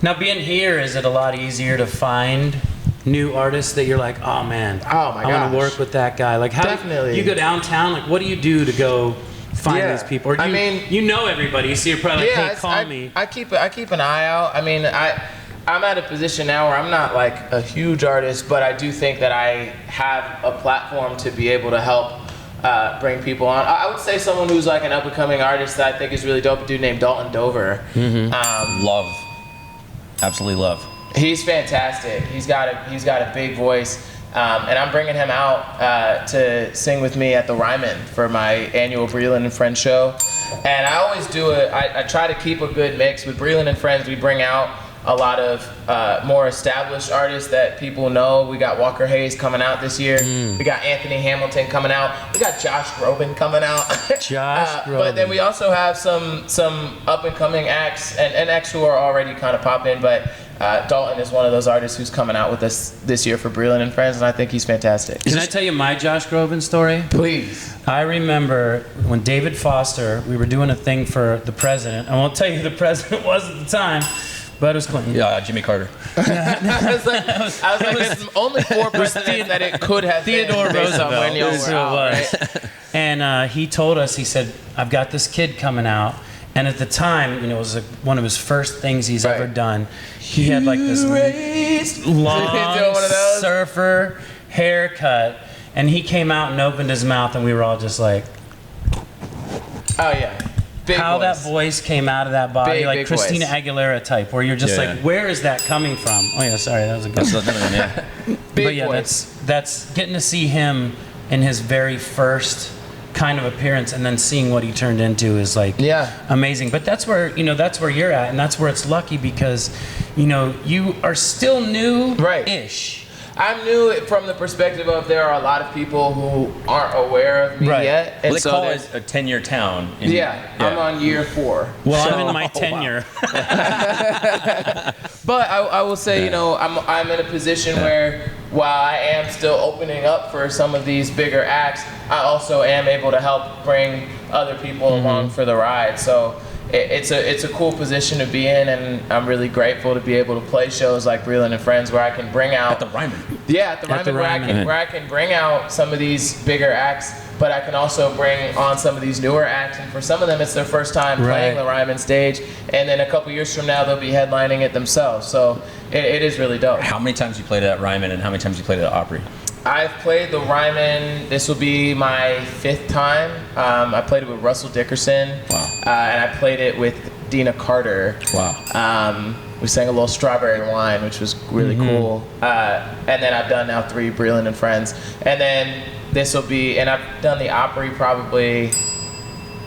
Speaker 1: Now, being here, is it a lot easier to find new artists that you're like, oh man, I want to work with that guy? Like, how
Speaker 3: definitely.
Speaker 1: You go downtown? Like, what do you do to go find these people? Or you know everybody, so you're probably like, hey, call me.
Speaker 3: I keep an eye out. I mean, I'm at a position now where I'm not like a huge artist, but I do think that I have a platform to be able to help bring people on. I would say someone who's like an up-and-coming artist that I think is really dope, a dude named Dalton Dover.
Speaker 2: Love. Absolutely love.
Speaker 3: He's fantastic. He's got a big voice. And I'm bringing him out to sing with me at the Ryman for my annual Breland and Friends show. And I always do it. I try to keep a good mix. With Breland and Friends, we bring out a lot of more established artists that people know. We got Walker Hayes coming out this year. We got Anthony Hamilton coming out. We got Josh Groban coming out. But then we also have some up-and-coming acts and acts who are already kind of popping. But Dalton is one of those artists who's coming out with us this year for Breland and Friends, and I think he's fantastic.
Speaker 1: Can I tell you my Josh Groban story?
Speaker 3: Please.
Speaker 1: I remember when David Foster, we were doing a thing for the president. I won't tell you who the president was at the time, but it was Clinton.
Speaker 2: Yeah, Jimmy Carter.
Speaker 3: I was like, there's only 4 presidents that it could have
Speaker 1: Theodore
Speaker 3: been
Speaker 1: Roosevelt.
Speaker 3: Right?
Speaker 1: And he told us, he said, I've got this kid coming out. And at the time, it was like one of his first things he's ever done. He had like this long surfer haircut. and he came out and opened his mouth, and we were all just like,
Speaker 3: oh yeah. Big
Speaker 1: how
Speaker 3: voice.
Speaker 1: that voice came out of that body, like
Speaker 3: big
Speaker 1: Christina
Speaker 3: voice.
Speaker 1: Aguilera type, where you're just like, where is that coming from? Oh yeah, sorry, that was a good one. But yeah,
Speaker 3: voice.
Speaker 1: that's getting to see him in his very first kind of appearance, and then seeing what he turned into is like amazing. But that's where that's where you're at, and that's where it's lucky because you are still new-ish.
Speaker 3: I'm new from the perspective of there are a lot of people who aren't aware of me yet. And
Speaker 2: well, they
Speaker 3: so
Speaker 2: call it a 10-year town.
Speaker 3: I'm on year 4.
Speaker 1: Well, I'm in my tenure.
Speaker 3: But I will say, I'm in a position where while I am still opening up for some of these bigger acts, I also am able to help bring other people along for the ride. So it's a cool position to be in, and I'm really grateful to be able to play shows like BRELAND and Friends where I can bring out
Speaker 2: at the Ryman.
Speaker 3: Yeah, at the Ryman, where I can bring out some of these bigger acts, but I can also bring on some of these newer acts. And for some of them, it's their first time playing the Ryman stage, and then a couple years from now, they'll be headlining it themselves. So it is really dope.
Speaker 2: How many times you played at Ryman, and how many times you played at Opry?
Speaker 3: I've played the Ryman. This will be my 5th time. I played it with Russell Dickerson.
Speaker 2: Wow.
Speaker 3: And I played it with Dina Carter.
Speaker 2: Wow.
Speaker 3: We sang a little Strawberry Wine, which was really cool. And then I've done now 3 BRELAND and Friends. And then this will be, and I've done the Opry probably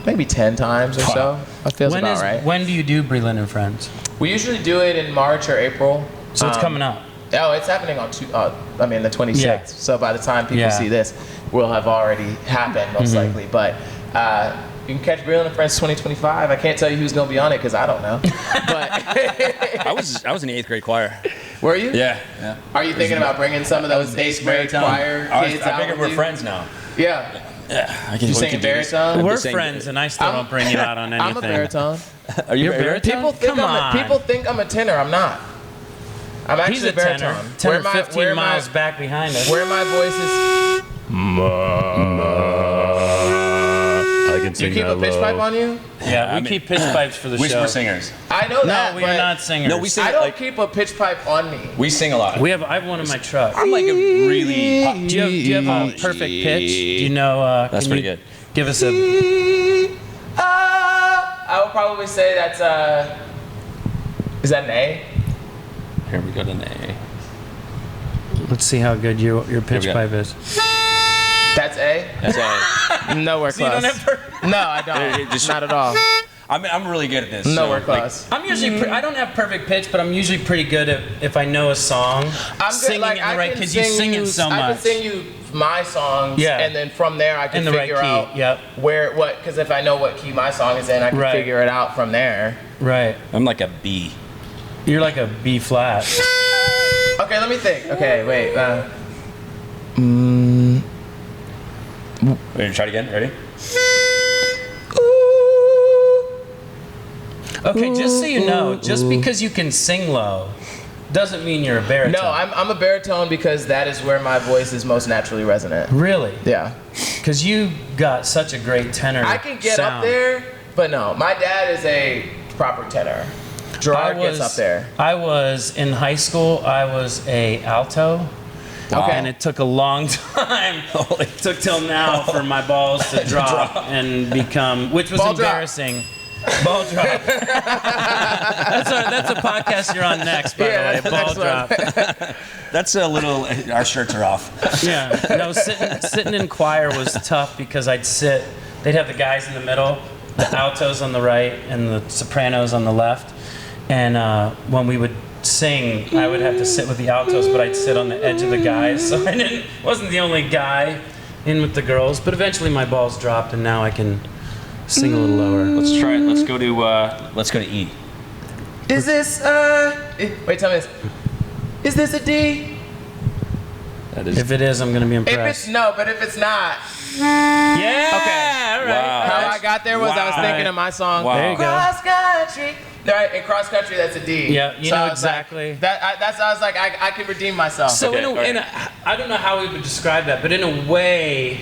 Speaker 3: maybe 10 times or so. That feels about right.
Speaker 1: When do you do BRELAND and Friends?
Speaker 3: We usually do it in March or April.
Speaker 1: So it's coming up.
Speaker 3: Oh, it's happening on the 26th.
Speaker 1: Yeah.
Speaker 3: So by the time people see this, will have already happened most likely. But you can catch BRELAND and Friends 2025. I can't tell you who's going to be on it because I don't know. But
Speaker 2: I was in the 8th grade choir.
Speaker 3: Were you?
Speaker 2: Yeah.
Speaker 3: Are you thinking about bringing some of those 8th grade choir kids out?
Speaker 2: I figured we're friends now.
Speaker 3: Yeah.
Speaker 2: Yeah.
Speaker 3: You sing baritone?
Speaker 1: We're friends, and I still don't bring you out on anything.
Speaker 3: I'm a baritone.
Speaker 2: Are you a baritone?
Speaker 3: People think I'm a tenor. I'm not. I'm actually
Speaker 1: He's a
Speaker 3: baritone.
Speaker 1: 10 or 15 miles back behind us.
Speaker 3: Where my voice is.
Speaker 4: I can sing.
Speaker 3: You keep a pitch pipe on you?
Speaker 1: Yeah, we keep pitch pipes for the
Speaker 2: Whisper
Speaker 1: show.
Speaker 2: singers.
Speaker 3: I know that.
Speaker 1: No, we are not singers.
Speaker 2: No, we sing.
Speaker 3: I don't keep a pitch pipe on me.
Speaker 2: We sing a lot.
Speaker 1: I have one in my truck.
Speaker 2: I'm like a really.
Speaker 1: Do you have a perfect pitch? Do you know?
Speaker 2: That's pretty good.
Speaker 1: Give us a.
Speaker 3: I would probably say that's is that an A?
Speaker 2: Here we go to an A.
Speaker 1: Let's see how good your pitch pipe is.
Speaker 3: That's A?
Speaker 2: That's A.
Speaker 3: Nowhere
Speaker 1: So you
Speaker 3: close.
Speaker 1: don't have
Speaker 3: No, I don't. Not at all.
Speaker 2: I'm really good at this.
Speaker 3: Nowhere
Speaker 2: so,
Speaker 3: close.
Speaker 1: I'm usually. I don't have perfect pitch, but I'm usually pretty good at if I know a song.
Speaker 3: I'm good.
Speaker 1: Singing
Speaker 3: Like,
Speaker 1: it in the right, because you sing it so
Speaker 3: I can
Speaker 1: much.
Speaker 3: sing you my songs, and then from there I can
Speaker 1: in the
Speaker 3: figure
Speaker 1: right key.
Speaker 3: out because if I know what key my song is in, I can figure it out from there.
Speaker 1: Right.
Speaker 2: I'm like a B.
Speaker 1: You're like a B flat.
Speaker 3: Okay, let me think. Okay, wait.
Speaker 2: Ready to try it again? Ready?
Speaker 1: Okay, just so you know, just because you can sing low doesn't mean you're a baritone.
Speaker 3: No, I'm a baritone because that is where my voice is most naturally resonant.
Speaker 1: Really?
Speaker 3: Yeah.
Speaker 1: Because you got such a great tenor
Speaker 3: I can get
Speaker 1: sound.
Speaker 3: up there, but no, my dad is a proper tenor. Gerard gets up there.
Speaker 1: I was in high school. I was a alto.
Speaker 3: Okay.
Speaker 1: And it took a long time. It took till now for my balls to drop and become, which was embarrassing. Ball drop. That's a podcast you're on next, by the way. Ball drop.
Speaker 2: That's a little. Our shirts are off.
Speaker 1: Yeah. No, sitting in choir was tough because I'd sit. They'd have the guys in the middle, the altos on the right, and the sopranos on the left. And when we would sing, I would have to sit with the altos, but I'd sit on the edge of the guys, so I wasn't the only guy in with the girls. But eventually, my balls dropped, and now I can sing a little lower.
Speaker 2: Let's try it. Let's go to E.
Speaker 3: Is this wait, tell me this. Is this a D?
Speaker 2: That is.
Speaker 1: If it is, I'm gonna be impressed.
Speaker 3: If it's no, but if it's not.
Speaker 1: Yeah.
Speaker 3: Okay.
Speaker 1: All right.
Speaker 2: Wow.
Speaker 3: How I got there was I was thinking of my song.
Speaker 2: Wow.
Speaker 1: There you go.
Speaker 3: Cross country. Right, in cross country, that's a D.
Speaker 1: Yeah, you
Speaker 3: So
Speaker 1: know
Speaker 3: I was like,
Speaker 1: exactly.
Speaker 3: That's I was like, I can redeem myself.
Speaker 1: So I don't know how we would describe that, but in a way,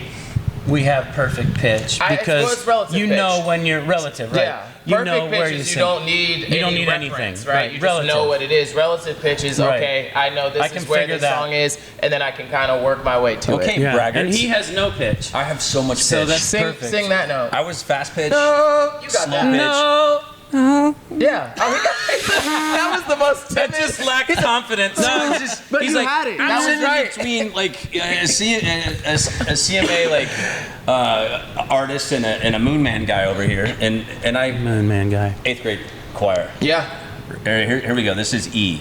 Speaker 1: we have perfect pitch because
Speaker 3: it's relative
Speaker 1: you
Speaker 3: pitch.
Speaker 1: know when you're relative, right?
Speaker 3: Yeah.
Speaker 1: you
Speaker 3: perfect
Speaker 1: know where
Speaker 3: pitches,
Speaker 1: you
Speaker 3: don't need
Speaker 1: anything,
Speaker 3: right? You just know what it is. Relative pitches, okay, I know this is where this song is, and then I can kind of work my way to it.
Speaker 2: Okay, braggarts.
Speaker 1: And he has no pitch.
Speaker 2: I have so much pitch.
Speaker 1: So that's
Speaker 3: Sing that note.
Speaker 2: I was fast pitch.
Speaker 3: No, you got
Speaker 2: slow
Speaker 3: that.
Speaker 2: pitch.
Speaker 1: No.
Speaker 3: Yeah. Oh, that was the most
Speaker 1: That
Speaker 3: timid.
Speaker 1: just lacked confidence.
Speaker 2: No, it's just,
Speaker 3: But
Speaker 1: he's
Speaker 3: you
Speaker 1: like,
Speaker 3: had it.
Speaker 2: I'm
Speaker 3: That was
Speaker 2: sitting
Speaker 3: right.
Speaker 2: between like a CMA like artist and a Moon Man guy over here, and I
Speaker 1: Moon Man guy.
Speaker 2: 8th grade choir.
Speaker 3: Yeah.
Speaker 2: Here we go. This is E.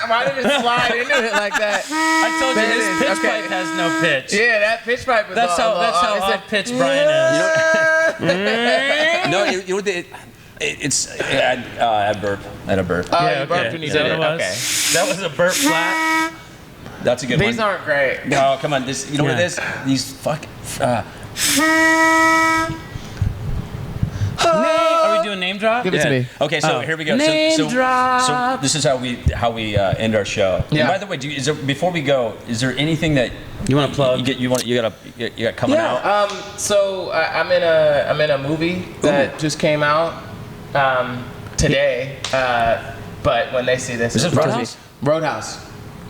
Speaker 3: Why did it slide into it like that?
Speaker 1: I told you
Speaker 3: There it
Speaker 1: his
Speaker 3: is.
Speaker 1: pitch
Speaker 3: Okay.
Speaker 1: pipe has no pitch.
Speaker 3: Yeah, that pitch pipe was
Speaker 1: That's how off pitch Brian is.
Speaker 2: No, you know it's I burp. I had a burp.
Speaker 3: Oh,
Speaker 1: Yeah,
Speaker 3: you burped
Speaker 1: okay.
Speaker 3: when you
Speaker 1: Is that
Speaker 3: did it.
Speaker 1: what it was?
Speaker 3: Okay.
Speaker 1: That was a burp flat.
Speaker 2: That's a good
Speaker 3: These
Speaker 2: one.
Speaker 3: aren't great.
Speaker 2: Oh, come on. This, you know what it is? These fucking.
Speaker 1: Are we doing name drop?
Speaker 3: Give it to me.
Speaker 2: Okay, so here we go.
Speaker 1: Name drop.
Speaker 2: So this is how we end our show.
Speaker 3: Yeah.
Speaker 2: And by the way, before we go, is there anything that
Speaker 1: You want to plug?
Speaker 2: you got coming out?
Speaker 3: Yeah. So I'm in a movie that just came out today. But when they see this,
Speaker 2: Is this
Speaker 3: it'll
Speaker 2: Roadhouse?
Speaker 3: be- Roadhouse.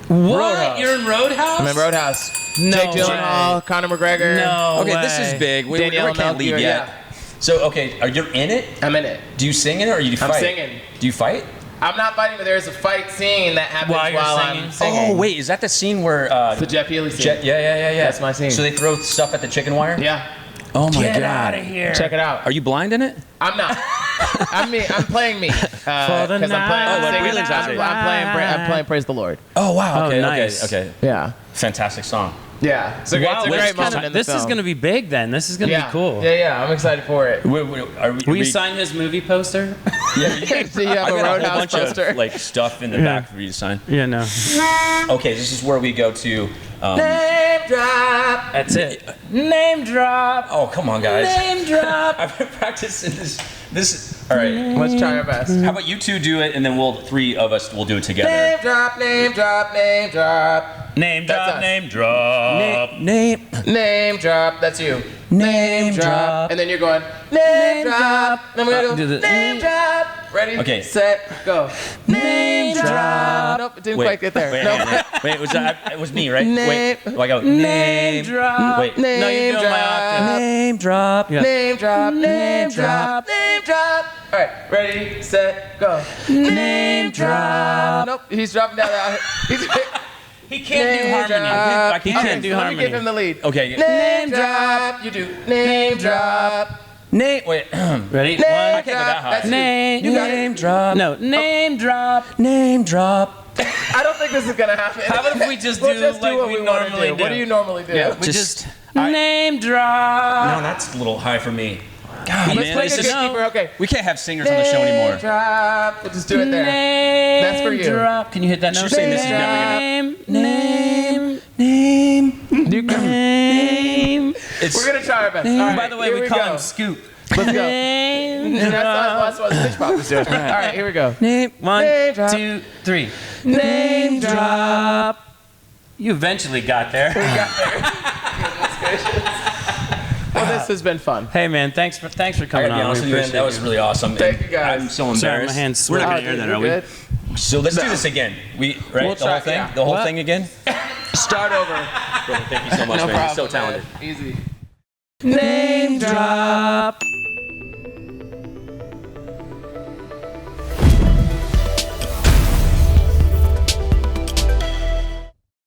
Speaker 1: What?
Speaker 3: Roadhouse.
Speaker 1: You're in Roadhouse?
Speaker 3: I'm in Roadhouse.
Speaker 1: No
Speaker 3: Jake Gyllenhaal,
Speaker 1: way.
Speaker 3: Conor McGregor.
Speaker 1: No
Speaker 2: Okay, this
Speaker 1: way.
Speaker 2: is big. We
Speaker 3: Danielle
Speaker 2: can't leave
Speaker 3: Melchior,
Speaker 2: yet. So okay, are you in it?
Speaker 3: I'm in it.
Speaker 2: Do you sing in it or do you fight?
Speaker 3: I'm singing.
Speaker 2: Do you fight?
Speaker 3: I'm not fighting, but there's a fight scene that happens
Speaker 1: While you're
Speaker 3: I'm
Speaker 1: singing?
Speaker 3: singing.
Speaker 2: Oh wait, is that the scene where?
Speaker 3: The Jeff Healey scene.
Speaker 2: Yeah.
Speaker 3: That's my scene.
Speaker 2: So they throw stuff at the chicken wire.
Speaker 3: Yeah.
Speaker 2: Oh my
Speaker 1: Get
Speaker 2: god.
Speaker 1: out of here.
Speaker 3: Check it out.
Speaker 2: Are you blind in it?
Speaker 3: I'm not. I'm playing me.
Speaker 1: For the
Speaker 3: Because I'm
Speaker 1: night.
Speaker 3: playing.
Speaker 2: really
Speaker 3: I'm playing Praise the Lord.
Speaker 2: Oh wow.
Speaker 1: Oh,
Speaker 2: Okay.
Speaker 1: nice.
Speaker 2: Okay.
Speaker 3: Yeah.
Speaker 2: Fantastic song.
Speaker 3: Yeah. It's a
Speaker 1: Wow,
Speaker 3: great
Speaker 1: this
Speaker 3: moment in the
Speaker 1: this
Speaker 3: film.
Speaker 1: is going to be big then. This is going to
Speaker 3: yeah.
Speaker 1: be cool.
Speaker 3: Yeah. I'm excited for it.
Speaker 1: Will you sign his movie poster?
Speaker 2: Yeah, you
Speaker 3: So you have
Speaker 2: I
Speaker 3: a
Speaker 2: got a whole
Speaker 3: Roadhouse
Speaker 2: bunch
Speaker 3: poster.
Speaker 2: of like stuff in the back for you to sign.
Speaker 1: Yeah, no.
Speaker 2: Okay, this is where we go to.
Speaker 3: Name drop.
Speaker 1: That's it. Name drop.
Speaker 2: Oh come on, guys!
Speaker 1: Name drop.
Speaker 2: I've been practicing this. All right.
Speaker 3: Let's try our best.
Speaker 2: How about you two do it, and then three of us will do it together.
Speaker 3: Name drop. Name drop. Name drop.
Speaker 1: Name
Speaker 3: That's
Speaker 1: drop.
Speaker 3: us.
Speaker 1: Name drop.
Speaker 2: Name.
Speaker 3: Name drop. That's you.
Speaker 1: Name drop.
Speaker 3: And then you're going name drop. Then we're gonna
Speaker 1: do
Speaker 3: go
Speaker 1: the-
Speaker 3: name drop. Ready?
Speaker 2: Okay.
Speaker 3: Set. Go.
Speaker 1: Name drop.
Speaker 3: Nope. It didn't quite get there.
Speaker 2: Wait,
Speaker 3: Nope.
Speaker 2: hang on. Wait, it was me, right?
Speaker 3: Name-
Speaker 2: Wait. Oh, I go
Speaker 1: Name drop.
Speaker 2: Wait.
Speaker 3: Name
Speaker 1: No, you're doing my
Speaker 3: drop.
Speaker 1: octave.
Speaker 2: Name drop.
Speaker 1: Yeah.
Speaker 3: Name drop.
Speaker 1: Name drop.
Speaker 3: Name drop. All right. Ready. Set. Go.
Speaker 1: Name drop.
Speaker 3: Nope. He's dropping down. He's.
Speaker 1: He can't do harmony.
Speaker 3: drop.
Speaker 1: He can't do
Speaker 3: Let
Speaker 1: harmony.
Speaker 3: me give him the lead.
Speaker 2: Okay.
Speaker 3: Name drop. You do. Name drop.
Speaker 2: Wait.
Speaker 1: Ready?
Speaker 3: Name
Speaker 1: One.
Speaker 2: I can't go that
Speaker 3: drop.
Speaker 2: high.
Speaker 3: That's you.
Speaker 1: Name.
Speaker 3: You got it.
Speaker 2: Name drop.
Speaker 1: No. Name drop.
Speaker 2: Name drop.
Speaker 3: I don't think this is gonna happen.
Speaker 1: How about if we just
Speaker 3: We'll
Speaker 1: do
Speaker 3: just
Speaker 1: like
Speaker 3: do what
Speaker 1: we
Speaker 3: we wanna
Speaker 1: normally do?
Speaker 3: What do you normally do?
Speaker 1: Yeah, we
Speaker 2: Just-
Speaker 1: just name drop.
Speaker 2: No, that's a little high for me. God,
Speaker 3: Let's
Speaker 2: man,
Speaker 3: play
Speaker 2: it's
Speaker 3: a
Speaker 2: just,
Speaker 3: gatekeeper. Okay.
Speaker 2: we can't have singers on the show
Speaker 3: Name
Speaker 2: anymore.
Speaker 3: drop. We'll just do it there.
Speaker 1: Name
Speaker 3: That's for you.
Speaker 1: drop. Can you hit that note?
Speaker 2: You're saying this is never gonna-
Speaker 1: Name.
Speaker 3: You can-
Speaker 1: Name.
Speaker 3: We're gonna try our best. All right,
Speaker 1: By the way,
Speaker 3: here
Speaker 1: we call
Speaker 3: go.
Speaker 1: him Scoop.
Speaker 3: Let's go.
Speaker 1: Name
Speaker 3: That's
Speaker 1: drop.
Speaker 3: what the pitch pop is doing. All right, here we go.
Speaker 1: Name. One,
Speaker 3: Name drop.
Speaker 1: 2, 3.
Speaker 3: Name
Speaker 1: Drop. You eventually got there.
Speaker 3: We got there. Goodness gracious. Well, this has been fun.
Speaker 1: Hey man, thanks for
Speaker 2: I
Speaker 1: coming
Speaker 2: gotta be
Speaker 1: on.
Speaker 2: honest
Speaker 1: We
Speaker 2: with you, man,
Speaker 1: appreciate
Speaker 2: that was really awesome.
Speaker 3: Thank
Speaker 2: And
Speaker 3: you, guys.
Speaker 2: I'm so
Speaker 1: Sorry,
Speaker 2: embarrassed.
Speaker 1: my hands
Speaker 2: We're not
Speaker 1: sweaty.
Speaker 2: gonna air that,
Speaker 3: You're
Speaker 2: are we?
Speaker 3: good.
Speaker 2: So let's do
Speaker 3: No.
Speaker 2: this again. Right?
Speaker 3: We'll
Speaker 2: the whole
Speaker 3: try,
Speaker 2: thing?
Speaker 3: yeah.
Speaker 2: The whole
Speaker 1: What?
Speaker 2: thing again?
Speaker 3: Start over.
Speaker 2: Thank you so much,
Speaker 3: No
Speaker 2: man.
Speaker 3: problem.
Speaker 2: You're so talented.
Speaker 3: Man. Easy.
Speaker 1: Name drop.